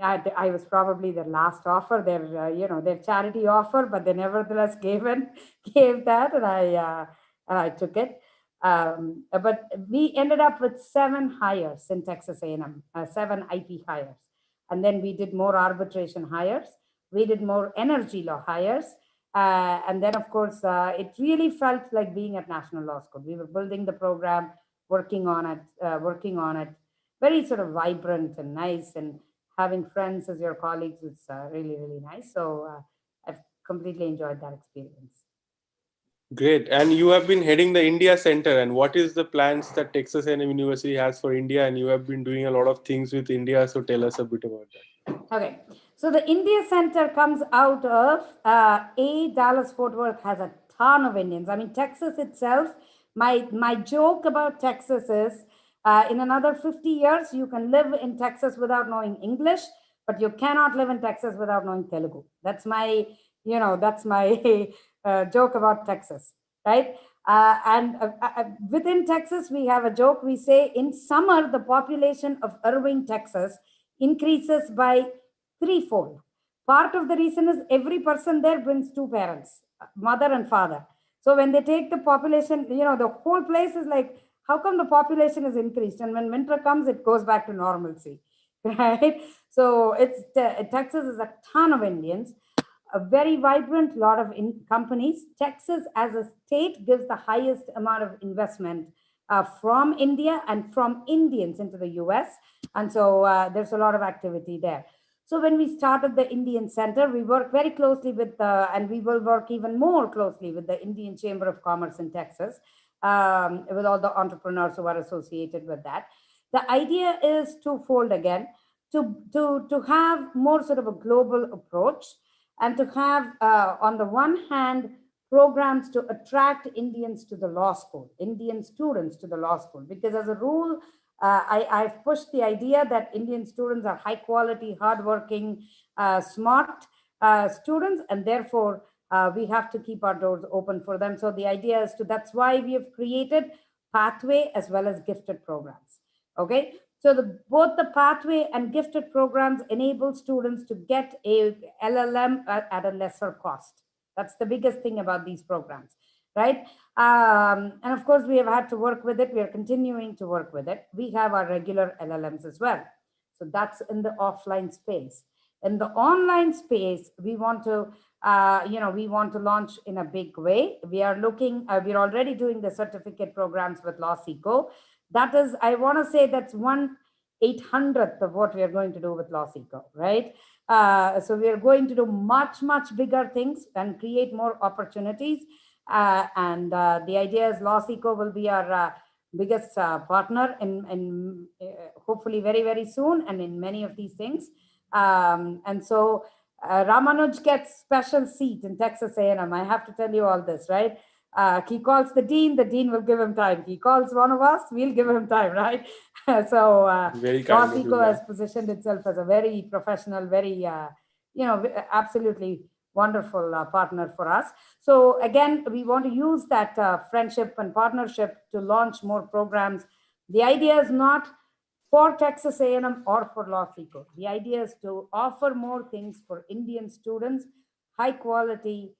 I was probably their last offer, their charity offer, but they nevertheless gave that, and I took it. But we ended up with 7 hires in Texas A&M, 7 IP hires. And then we did more arbitration hires. We did more energy law hires. And then, of course, it really felt like being at National Law School. We were building the program, working on it, very sort of vibrant and nice, and having friends as your colleagues was really, really nice. So I've completely enjoyed that experience. Great. And you have been heading the India Center. And what is the plans that Texas A&M University has for India? And you have been doing a lot of things with India. So tell us a bit about that. Okay. So the India Center comes out of 𝗷𝗄𝗆𝗆𝗆 has a ton of Indians. I mean, Texas itself, my joke about Texas is in another 50 years, you can live in Texas without knowing English, but you cannot live in Texas without knowing Telugu. That's my joke about Texas, right? And within Texas, we have a joke. We say in summer, the population of Irving, Texas increases by 3-fold. Part of the reason is every person there brings 2 parents, mother and father. So when they take the population, the whole place is like, how come the population is increased? And when winter comes, it goes back to normalcy, right? So Texas is a ton of Indians, a very vibrant lot of companies. Texas as a state gives the highest amount of investment from India and from Indians into the US. And so there's a lot of activity there. So when we started the Indian Center, we work very closely with, and we will work even more closely with the Indian Chamber of Commerce in Texas, with all the entrepreneurs who are associated with that. The idea is twofold again, to have more sort of a global approach, and to have, on the one hand, programs to attract Indians to the law school, Indian students to the law school, because as a rule, I've pushed the idea that Indian students are high quality, hardworking, smart students, and therefore we have to keep our doors open for them. So the idea is that's why we have created pathway as well as gifted programs. Okay, so both the pathway and gifted programs enable students to get a LLM at a lesser cost. That's the biggest thing about these programs, right? And of course, we have had to work with it. We are continuing to work with it. We have our regular LLMs as well. So that's in the offline space. In the online space, we want to, launch in a big way. We are we're already doing the certificate programs with 𝗷𝗵𝗂𝗍𝗍. That is, I want to say that's 1/800th of what we are going to do with 𝗷𝗵𝗂𝗍𝗍, right? So we are going to do much, much bigger things and create more opportunities. And the idea is 𝗷𝗵𝗂𝗍𝗍 will be our biggest partner in hopefully very, very soon, and in many of these things. And so Ramanuj gets special seat in Texas A&M. I have to tell you all this, right? He calls the dean will give him time. He calls one of us, we'll give him time, right? So 𝗷𝗵𝗂𝗍𝗍 has positioned itself as a very professional, very, absolutely wonderful partner for us. So again, we want to use that friendship and partnership to launch more programs. The idea is not for Texas A&M or for 𝗷𝗵𝗂𝗍𝗍. The idea is to offer more things for Indian students, high quality,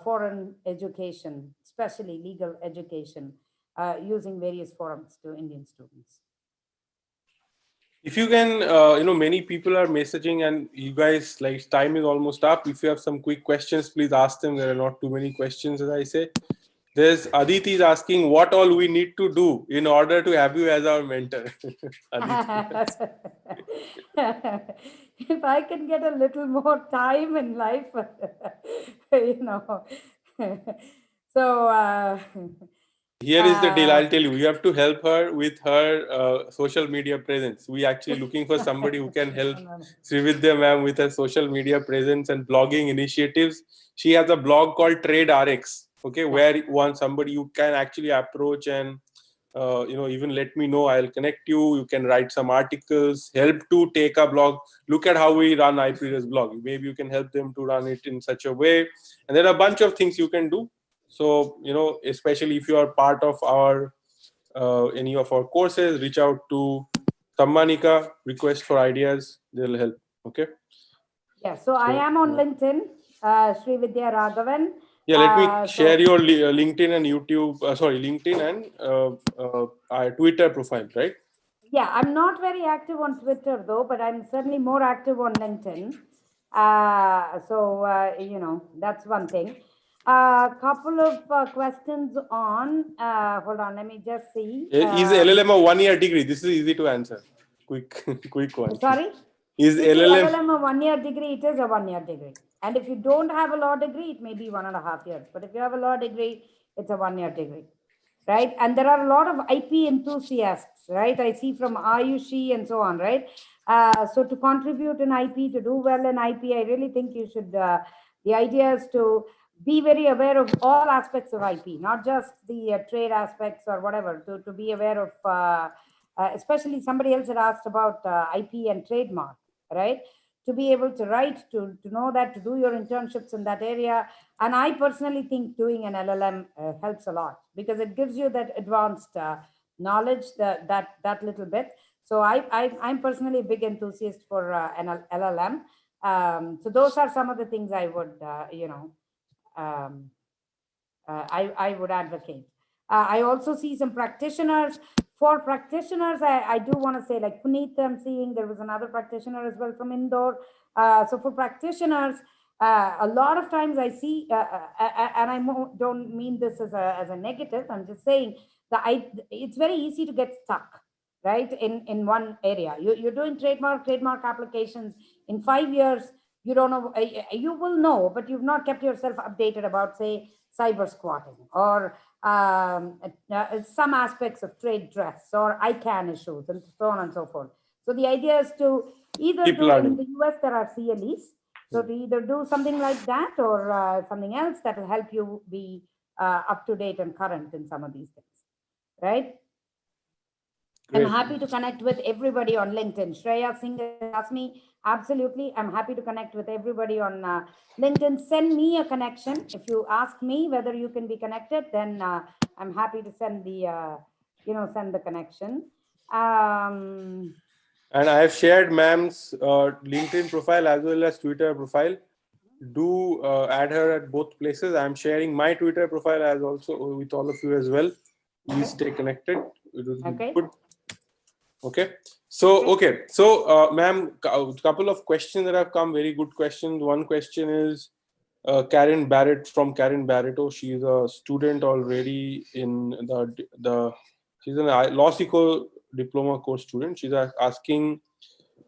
foreign education, especially legal education, using various forums to Indian students. If you can, many people are messaging and you guys, like, time is almost up. If you have some quick questions, please ask them. There are not too many questions, as I say. There's Aditi is asking what all we need to do in order to have you as our mentor. If I can get a little more time in life, so here is the deal. I'll tell you. You have to help her with her social media presence. We actually looking for somebody who can help Srividhya ma'am with her social media presence and blogging initiatives. She has a blog called 𝗏𝗏𝗏𝗏. Okay, where somebody you can actually approach and even let me know. I'll connect you. You can write some articles, help to take a blog. Look at how we run 𝗫𝗏𝗏𝗏's blog. Maybe you can help them to run it in such a way. And there are a bunch of things you can do. So, especially if you are part of our any of our courses, reach out to Sammanika, request for ideas. They'll help. Okay. Yeah. So I am on LinkedIn, Srividhya Ragavan. Yeah, let me share your LinkedIn and YouTube. LinkedIn and our Twitter profile, right? Yeah, I'm not very active on Twitter though, but I'm certainly more active on LinkedIn. That's one thing. A couple of questions on, hold on, let me just see. Is LLM a 1-year degree? This is easy to answer. Quick one. Sorry? Is LLM a 1-year degree? It is a 1-year degree. And if you don't have a law degree, it may be 1.5 years. But if you have a law degree, it's a 1-year degree, right? And there are a lot of IP enthusiasts, right? I see from 𝗷𝗄𝗆 and so on, right? So to contribute in IP, to do well in IP, I really think you should, the idea is to be very aware of all aspects of IP, not just the trade aspects or whatever, to be aware of, especially somebody else had asked about IP and trademark, right? To be able to write, to know that, to do your internships in that area. And I personally think doing an LLM helps a lot because it gives you that advanced knowledge, that little bit. So I'm personally a big enthusiast for an LLM. So those are some of the things I would, I would advocate. I also see some practitioners. For practitioners, I do want to say, like Puneet, I'm seeing there was another practitioner as well from Indore. So for practitioners, a lot of times I see, and I don't mean this as a negative, I'm just saying that it's very easy to get stuck, right, in one area. You're doing trademark applications. In 5 years, you don't know, you will know, but you've not kept yourself updated about, say, cyber squatting or some aspects of trade dress or ICANN issues and so on and so forth. So the idea is to either do, in the US there are CLEs, so to either do something like that or something else that will help you be up to date and current in some of these things, right? Great. I'm happy to connect with everybody on LinkedIn. Shreya Singh asked me, absolutely. I'm happy to connect with everybody on LinkedIn. Send me a connection. If you ask me whether you can be connected, then I'm happy to send the, send the connection. And I have shared ma'am's LinkedIn profile as well as Twitter profile. Do add her at both places. I'm sharing my Twitter profile as also with all of you as well. Please stay connected. It will be good. Okay. So, ma'am, a couple of questions that have come, very good questions. One question is Karen Barrett from Karen Barretto. She's a student already in she's an 𝗷𝗄𝗆𝗏𝗏 diploma course student. She's asking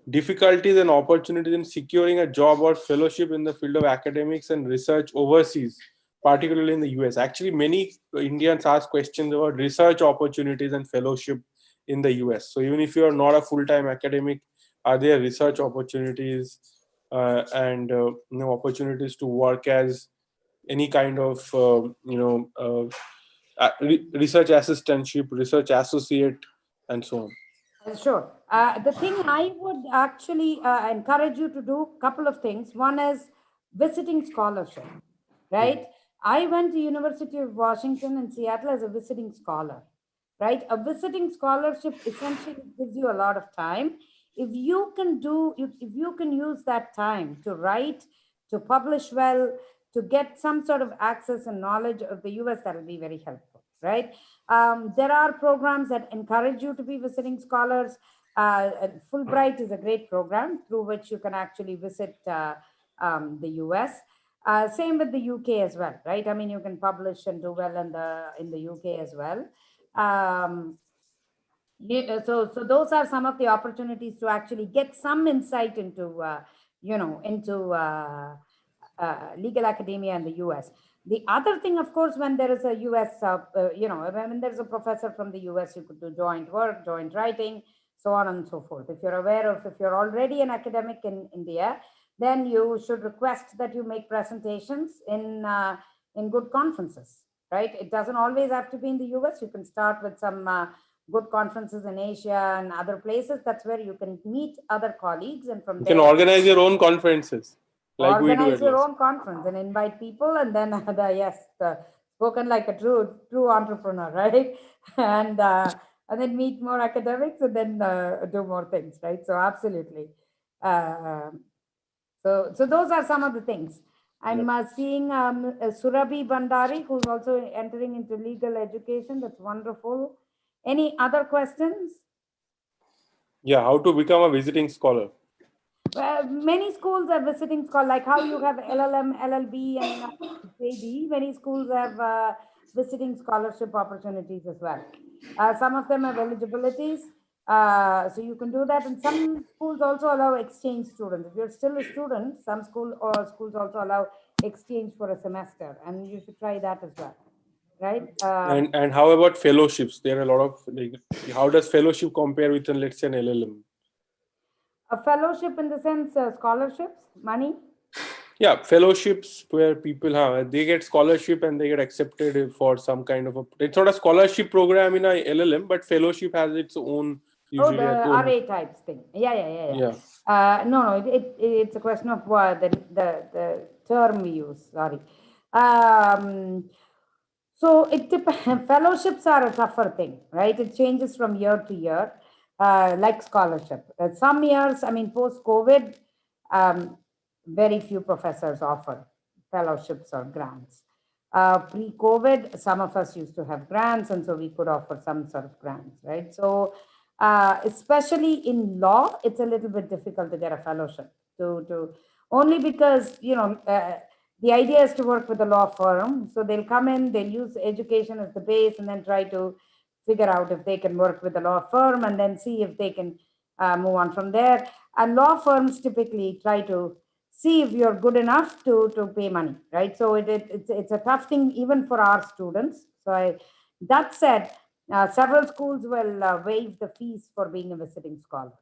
difficulties and opportunities in securing a job or fellowship in the field of academics and research overseas, particularly in the US. Actually, many Indians ask questions about research opportunities and fellowship in the US. So even if you are not a full-time academic, are there research opportunities and opportunities to work as any kind of research assistantship, research associate, and so on? Sure. The thing I would actually encourage you to do a couple of things. One is visiting scholarship, right? I went to University of Washington in Seattle as a visiting scholar, right? A visiting scholarship essentially gives you a lot of time. If you can use that time to write, to publish well, to get some sort of access and knowledge of the US, that will be very helpful, right? There are programs that encourage you to be visiting scholars. Fulbright is a great program through which you can actually visit the US. Same with the UK as well, right? I mean, you can publish and do well in the UK as well. So those are some of the opportunities to actually get some insight into, legal academia in the US. The other thing, of course, when there is a US, when there's a professor from the US, you could do joint work, joint writing, so on and so forth. If you're aware of, if you're already an academic in India, then you should request that you make presentations in good conferences, right? It doesn't always have to be in the US. You can start with some good conferences in Asia and other places. That's where you can meet other colleagues, and from there you can organize your own conferences, like we do organize at your LAS. own conference and invite people, and then spoken like a true entrepreneur, right? And then meet more academics, and then do more things, right? So absolutely. So those are some of the things. I'm seeing Surabhi Bandari, who's also entering into legal education. That's wonderful. Any other questions? Yeah, how to become a visiting scholar? Well, many schools are visiting scholar, like how you have LLM, LLB, and JD. Many schools have visiting scholarship opportunities as well. Some of them have eligibilities, so you can do that. And some schools also allow exchange students. If you're still a student, some schools also allow exchange for a semester, and you should try that as well, right? And how about fellowships? There are a lot of, like, how does fellowship compare with, let's say, an LLM? A fellowship in the sense scholarships, money. Yeah, fellowships where people they get scholarship and they get accepted for some kind of it's not a scholarship program in a LLM, but fellowship has its own. Oh, Usually the RA types thing. Yeah. No, it's a question of the term we use. Sorry. So fellowships are a tougher thing, right? It changes from year to year, like scholarship. Some years, I mean, post-COVID, very few professors offer fellowships or grants. Pre-COVID, some of us used to have grants, and so we could offer some sort of grants, right? So especially in law, it's a little bit difficult to get a fellowship only because, the idea is to work with a law firm. So they'll come in, they'll use education as the base, and then try to figure out if they can work with a law firm, and then see if they can move on from there. And law firms typically try to see if you're good enough to pay money, right? So it's a tough thing even for our students. So that said, several schools will waive the fees for being a visiting scholar.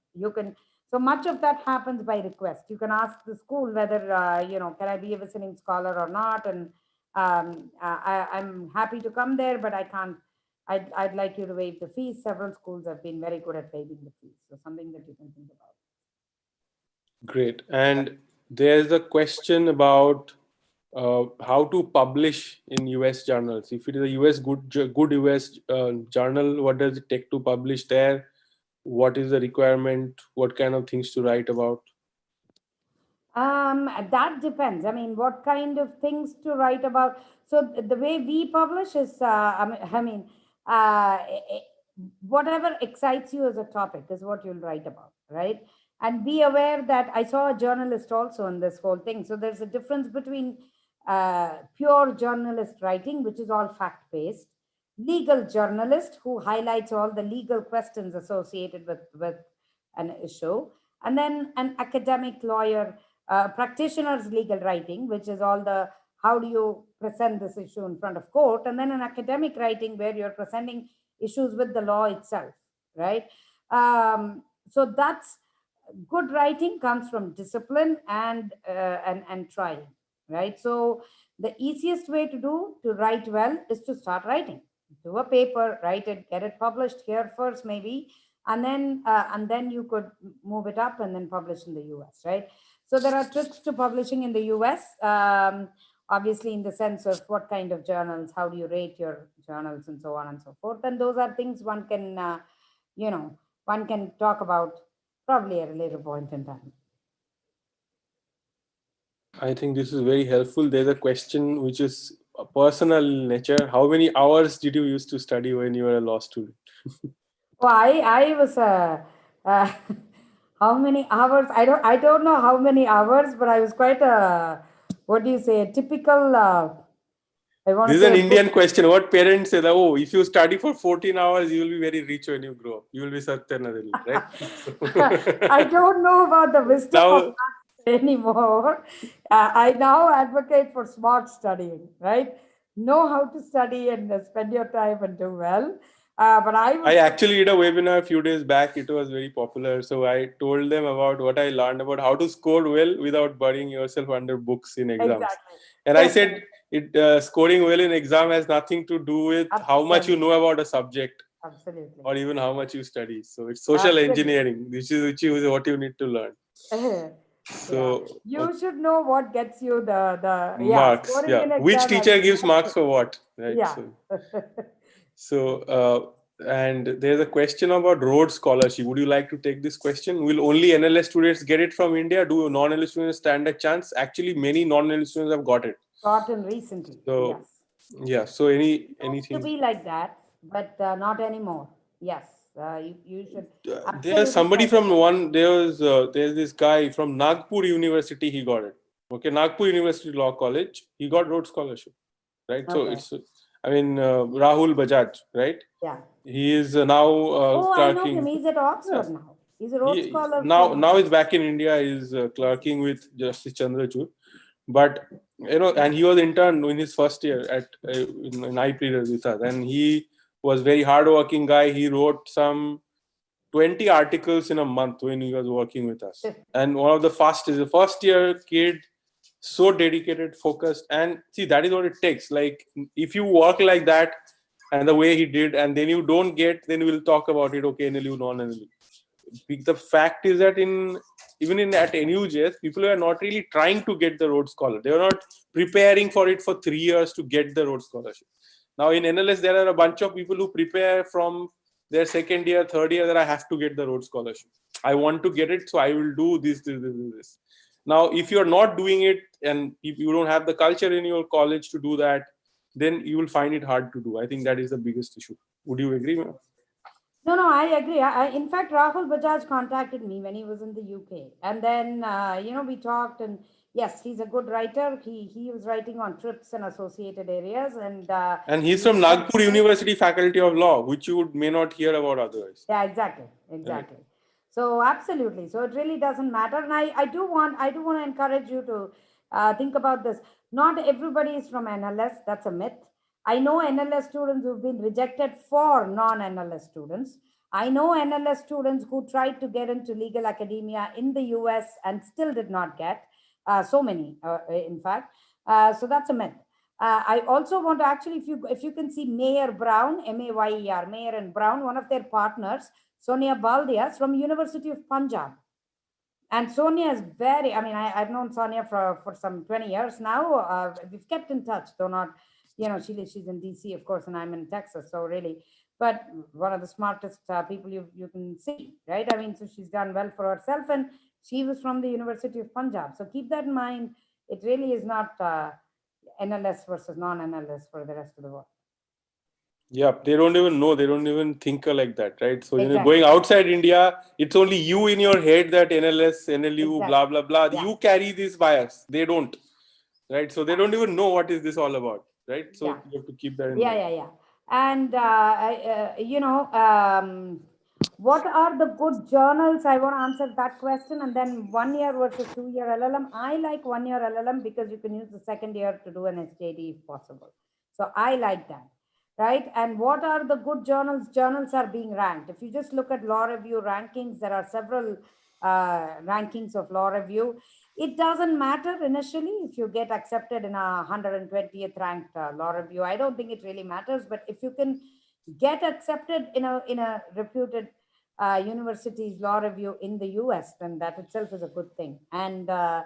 So much of that happens by request. You can ask the school whether, can I be a visiting scholar or not? And I'm happy to come there, but I can't. I'd like you to waive the fees. Several schools have been very good at waiving the fees. So something that you can think about. Great. And there's a question about how to publish in US journals. If it is a US good US journal, what does it take to publish there? What is the requirement? What kind of things to write about? That depends. I mean, what kind of things to write about? So the way we publish is, whatever excites you as a topic is what you'll write about, right? And be aware that I saw a journalist also in this whole thing. So there's a difference between pure journalist writing, which is all fact-based, legal journalist who highlights all the legal questions associated with an issue, and then an academic lawyer, practitioner's legal writing, which is all the how do you present this issue in front of court, and then an academic writing where you're presenting issues with the law itself, right? So that's good writing comes from discipline and trying, right? So the easiest way to write well is to start writing. Do a paper, write it, get it published here first, maybe, and then you could move it up and then publish in the US, right? So there are tricks to publishing in the US, obviously in the sense of what kind of journals, how do you rate your journals, and so on and so forth. And those are things one can talk about probably at a later point in time. I think this is very helpful. There's a question which is a personal nature. How many hours did you used to study when you were a law student? Well, I was uh, how many hours? I don't know how many hours, but I was quite a, what do you say, a typical. I want This to is say an a Indian book. question. What parents say that, oh, if you study for 14 hours, you will be very rich when you grow up. You will be Satyanarayana, right? I don't know about the wisdom of Now, that anymore. I now advocate for smart studying, right? Know how to study and spend your time and do well. But I I was actually did a webinar a few days back. It was very popular. So I told them about what I learned about how to score well without burying yourself under books in exams. exactly. And I Yes, said, scoring well in exam has nothing to do with how much you absolutely, know about a subject absolutely, or even how much you study. So it's social absolutely. engineering, which is what you need to learn. Yeah, So you should know what gets you the yeah, marks, scoring yeah. in Which exam has teacher gives marks for what, right? yeah. So, and there's a question about Rhodes Scholarship. Would you like to take this question? Will only NLS students get it from India? Do non-NLS students stand a chance? Actually, many non-NLS students have got it. Gotten recently, So, yes. yeah. So, Used to anything? be like that, but not anymore. Yes, you should There's absolutely somebody try to from get. one. There's this guy from Nagpur University. He got it. Okay, Nagpur University Law College. He got Rhodes Scholarship, right? So Okay, it's, I mean, Rahul Bajaj, right? yeah. He is now Oh, I know him. clerking. He's at Yeah, Oxford now. He's a Rhodes he Scholar now from. he's back in India. He's clerking with Justice 𝗁𝗍𝗄. But and he was intern in his first year at in 𝗷𝗄𝗆𝗄𝗏 with us, and he was very hardworking guy. He wrote some 20 articles in a month when he was working with us. And one of the fastest, the first year kid, so dedicated, focused, and see, that is what it takes. Like, if you work like that and the way he did, and then you don't get, then we'll talk about it. Okay, NLU, non-NLU. The fact is that even in at NUJS, people are not really trying to get the Rhodes Scholar. They are not preparing for it for 3 years to get the Rhodes Scholarship. Now in NLS, there are a bunch of people who prepare from their second year, third year, that I have to get the Rhodes Scholarship. I want to get it, so I will do this. Now, if you are not doing it and if you don't have the culture in your college to do that, then you will find it hard to do. I think that is the biggest issue. Would you agree, ma'am? No, no, I agree. In fact, Rahul Bajaj contacted me when he was in the UK, and then we talked, and yes, he's a good writer. He was writing on trips and associated areas, and And he's he from said, Nagpur University Faculty of Law, which you may not hear about otherwise. yeah, exactly, Right. exactly. So absolutely. So it really doesn't matter, and I do want to encourage you to think about this. Not everybody is from NLS. That's a myth. I know NLS students who've been rejected for non-NLS students. I know NLS students who tried to get into legal academia in the US and still did not get. So many, in fact. So that's a myth. I also want to actually, if you can see Mayer Brown, Mayer, Mayer and Brown, one of their partners, Sonia Baldia, from University of Punjab. And Sonia is very, I mean, I've known Sonia for some 20 years now. We've kept in touch, though not, she's in DC, of course, and I'm in Texas. So really, but one of the smartest people you can see, right? I mean, so she's done well for herself, and she was from the University of Punjab. So keep that in mind. It really is not NLS versus non-NLS for the rest of the world. Yeah, they don't even know. They don't even think like that, right? So, Exactly. going outside India, it's only you in your head that NLS, NLU, blah, Exactly. blah, blah. Yeah. You carry this bias. They don't, right? So, they don't even know what is this all about, right? So, Yeah. you have to keep that in Yeah, mind. yeah, yeah. And, what are the good journals? I want to answer that question. And then 1 year versus 2 year LLM. I like 1 year LLM because you can use the second year to do an SJD if possible. So I like that. Right. And what are the good journals? Journals are being ranked. If you just look at law review rankings, there are several rankings of law review. It doesn't matter initially if you get accepted in a 120th ranked law review. I don't think it really matters, but if you can get accepted in a reputed university's law review in the US, then that itself is a good thing. And I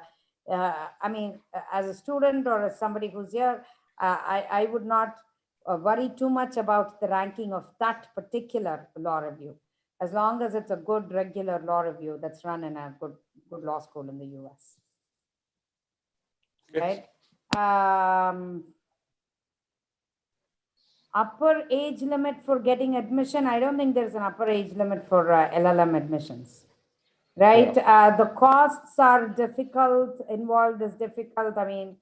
mean, as a student or as somebody who's here, I would not worry too much about the ranking of that particular law review, as long as it's a good regular law review that's run in a good law school in the US. right? Upper age limit for getting admission. I don't think there's an upper age limit for LLM admissions, right? Yeah. The costs are difficult, involved is difficult. I mean,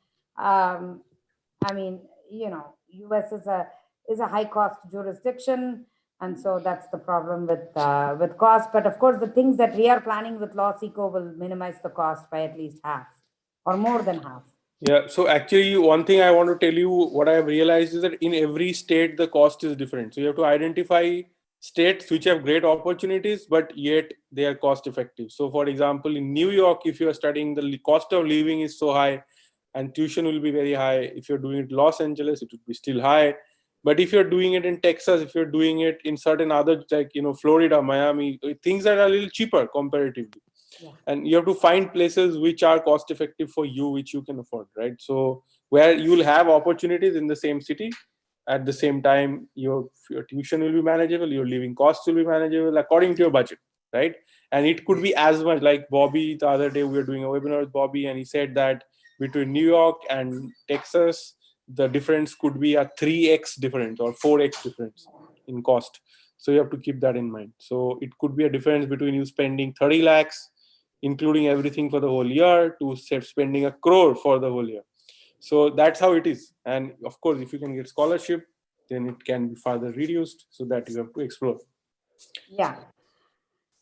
you know, US is a high cost jurisdiction. And so that's the problem with cost. But of course, the things that we are planning with 𝗁𝗁𝗂𝗿𝗆 will minimize the cost by at least half or more than half. Yeah, so actually one thing I want to tell you, what I have realized is that in every state, the cost is different. So you have to identify states which have great opportunities, but yet they are cost effective. So for example, in New York, if you are studying, the cost of living is so high and tuition will be very high. If you're doing it in Los Angeles, it would be still high. But if you're doing it in Texas, if you're doing it in certain other, like, you know, Florida, Miami, things are a little cheaper comparatively. Yeah. And you have to find places which are cost effective for you, which you can afford, right? So where you will have opportunities in the same city, at the same time your tuition will be manageable, your living costs will be manageable according to your budget, right? And it could be as much, like Bobby, the other day we were doing a webinar with Bobby, and he said that between New York and Texas, the difference could be a 3x difference or 4x difference in cost. So you have to keep that in mind. So it could be a difference between you spending 30 lakhs including everything for the whole year, to spending 1 crore for the whole year. So that's how it is. And of course, if you can get scholarship, then it can be further reduced, so that you have to explore. Yeah,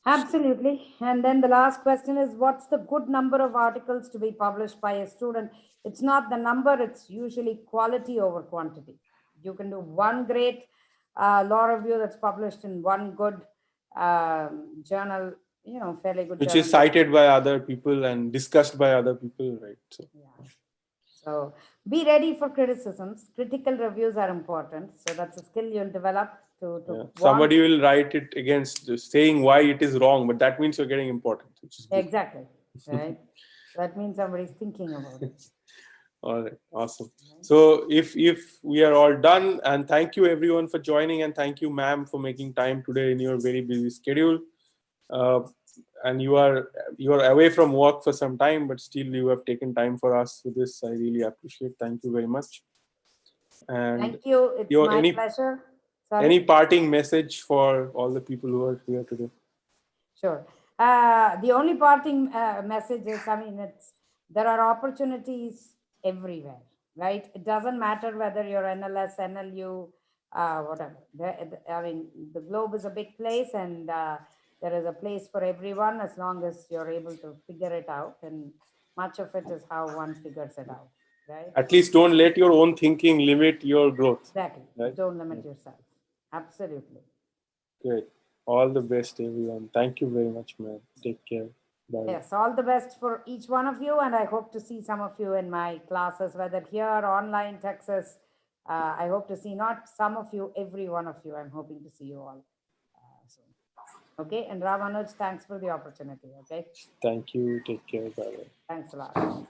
absolutely. And then the last question is, what's the good number of articles to be published by a student? It's not the number, it's usually quality over quantity. You can do one great law review that's published in one good journal, you know, fairly good Which journal. is cited by other people and discussed by other people, right? So, yeah. So be ready for criticisms. Critical reviews are important. So that's a skill you'll develop to somebody will write it against, saying why it is wrong, but that means you're getting important, which is good. Exactly, right? That means somebody's thinking about it. All right, awesome. So if we are all done, and thank you everyone for joining, and thank you, ma'am, for making time today in your very busy schedule. And you are away from work for some time, but still you have taken time for us for this. I really appreciate. Thank you very much. And thank you. It's my pleasure. Sorry? Any parting message for all the people who are here today? Sure. The only parting message is, I mean, there are opportunities everywhere, right? It doesn't matter whether you're NLS, NLU, whatever. I mean, the globe is a big place, and there is a place for everyone as long as you're able to figure it out. And much of it is how one figures it out, right? At least don't let your own thinking limit your growth. Exactly. Right? Don't limit yourself. Absolutely. Great. All the best, everyone. Thank you very much, man. Take care. Bye. Yes, all the best for each one of you. And I hope to see some of you in my classes, whether here or online, Texas. I hope to see not some of you, every one of you. I'm hoping to see you all soon. Okay. And Ramanuj, thanks for the opportunity. Okay. Thank you. Take care. Bye. Thanks a lot. Bye.